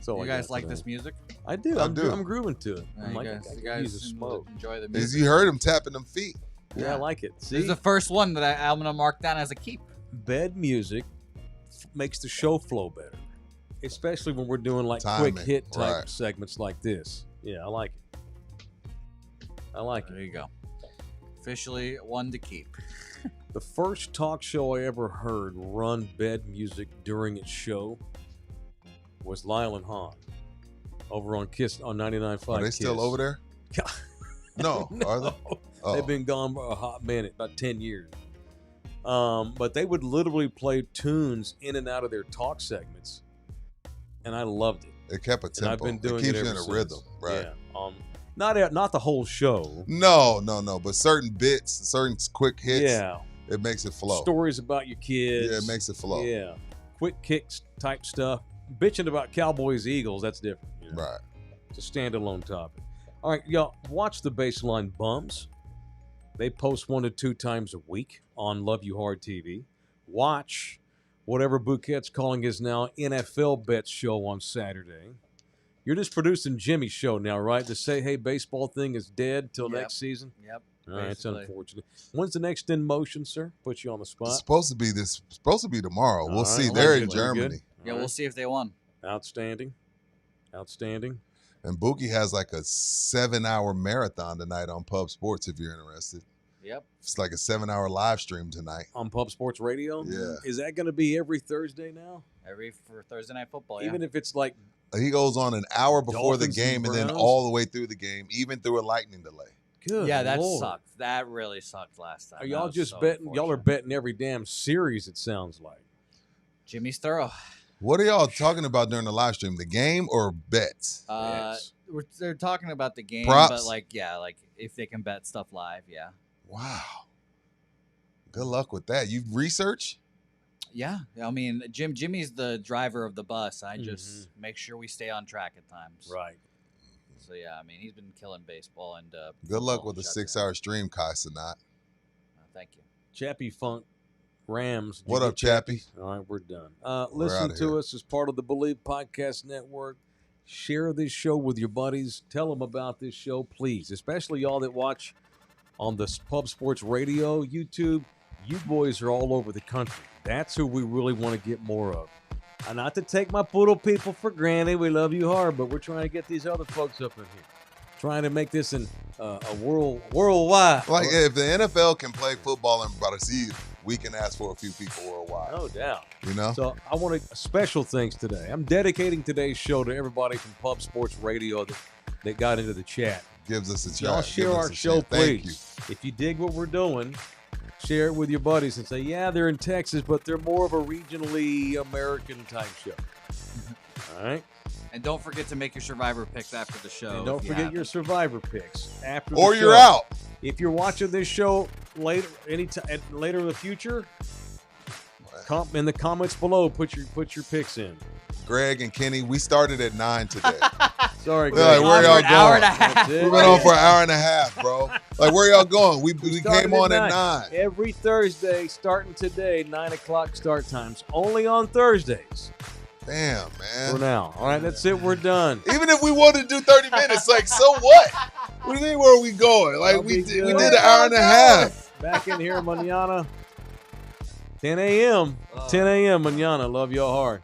So you guys like this music? I do. I'm grooving to it. I'm like, you guys smoke. Enjoy the music. You heard him tapping them feet. Yeah, I like it. See? This is the first one that I'm going to mark down as a keep. Bed music makes the show flow better. Especially when we're doing like Timing, quick hit type segments like this. Yeah, I like it. There you go. Officially one to keep. The first talk show I ever heard run bed music during its show was Lyle and Hahn over on Kiss on 99.5. Are they Kiss. still over there? No, are they? Oh. They've been gone for a hot minute, about 10 years. But they would literally play tunes in and out of their talk segments. And I loved it. It kept a tempo. And I've been doing it keeps it you ever in a since. rhythm, right? Yeah. Not the whole show. No. But certain bits, certain quick hits. Yeah. It makes it flow. Stories about your kids. Yeah, it makes it flow. Yeah. Quick kicks type stuff. Bitching about Cowboys, Eagles, that's different. You know? Right. It's a standalone topic. All right, y'all, watch the Baseline Bums. They post 1 to 2 times a week on Love You Hard TV. Watch whatever Bouquet's calling his now NFL Bets show on Saturday. You're just producing Jimmy's show now, right? The Say Hey Baseball thing is dead till next season? Yep. All right, it's unfortunate. When's the next In Motion, sir? Put you on the spot. It's supposed to be tomorrow. We'll see. Right. They're in Germany. Yeah, we'll see if they won. Outstanding. And Bookie has like a 7-hour marathon tonight on Pub Sports if you're interested. Yep. It's like a 7-hour live stream tonight. On Pub Sports Radio? Yeah. Is that going to be every Thursday now? For Thursday Night Football, Even if it's like He goes on an hour before Dolphins the game and then Browns? all the way through the game, even through a lightning delay. Good yeah, that Lord. sucked. That really sucked last time. Are y'all just betting? Y'all are betting every damn series, it sounds like. Jimmy's thorough. What are y'all talking about during the live stream? The game or bets? Yes. They're talking about the game, Props? but like if they can bet stuff live, yeah. Wow. Good luck with that. You research? Yeah, I mean, Jimmy's the driver of the bus. I just make sure we stay on track at times. Right. So yeah, I mean, he's been killing baseball and. Good luck with the 6-hour stream, Kai Sanat. Thank you. Chappie Funk Rams. What up, Chappie? All right, we're done. Listen to us as part of the Believe Podcast Network. Share this show with your buddies. Tell them about this show, please. Especially y'all that watch on the Pub Sports Radio, YouTube. You boys are all over the country. That's who we really want to get more of. And not to take my poodle people for granted. We love you hard, but we're trying to get these other folks up in here. Trying to make this a worldwide. Like, if the NFL can play football and about to see, we can ask for a few people worldwide. No doubt. You know? So I want to special thanks today. I'm dedicating today's show to everybody from Pub Sports Radio that got into the chat. Gives us a chance. Y'all share our show, please. If you dig what we're doing, share it with your buddies and say, yeah, they're in Texas, but they're more of a regionally American type show. All right? And don't forget to make your Survivor picks after the show. And don't forget your Survivor picks after the Or show. you're out. If you're watching this show later in the future, in the comments below, put your picks in. Greg and Kenny, we started at 9 today. Sorry, We're like, where On for y'all an hour going? and a half. That's it. We've been on for an hour and a half, bro. Like, where y'all going? We started came on at 9. 9. Every Thursday, starting today, 9 o'clock start times. Only on Thursdays Damn, for man. now. All right, that's it. We're done. Even if we wanted to do 30 minutes, like, so what? What do you mean, where are we going? Like, That'll we be did good. an hour and a half. Back in here, mañana. 10 a.m. 10 a.m. mañana. Love y'all hard.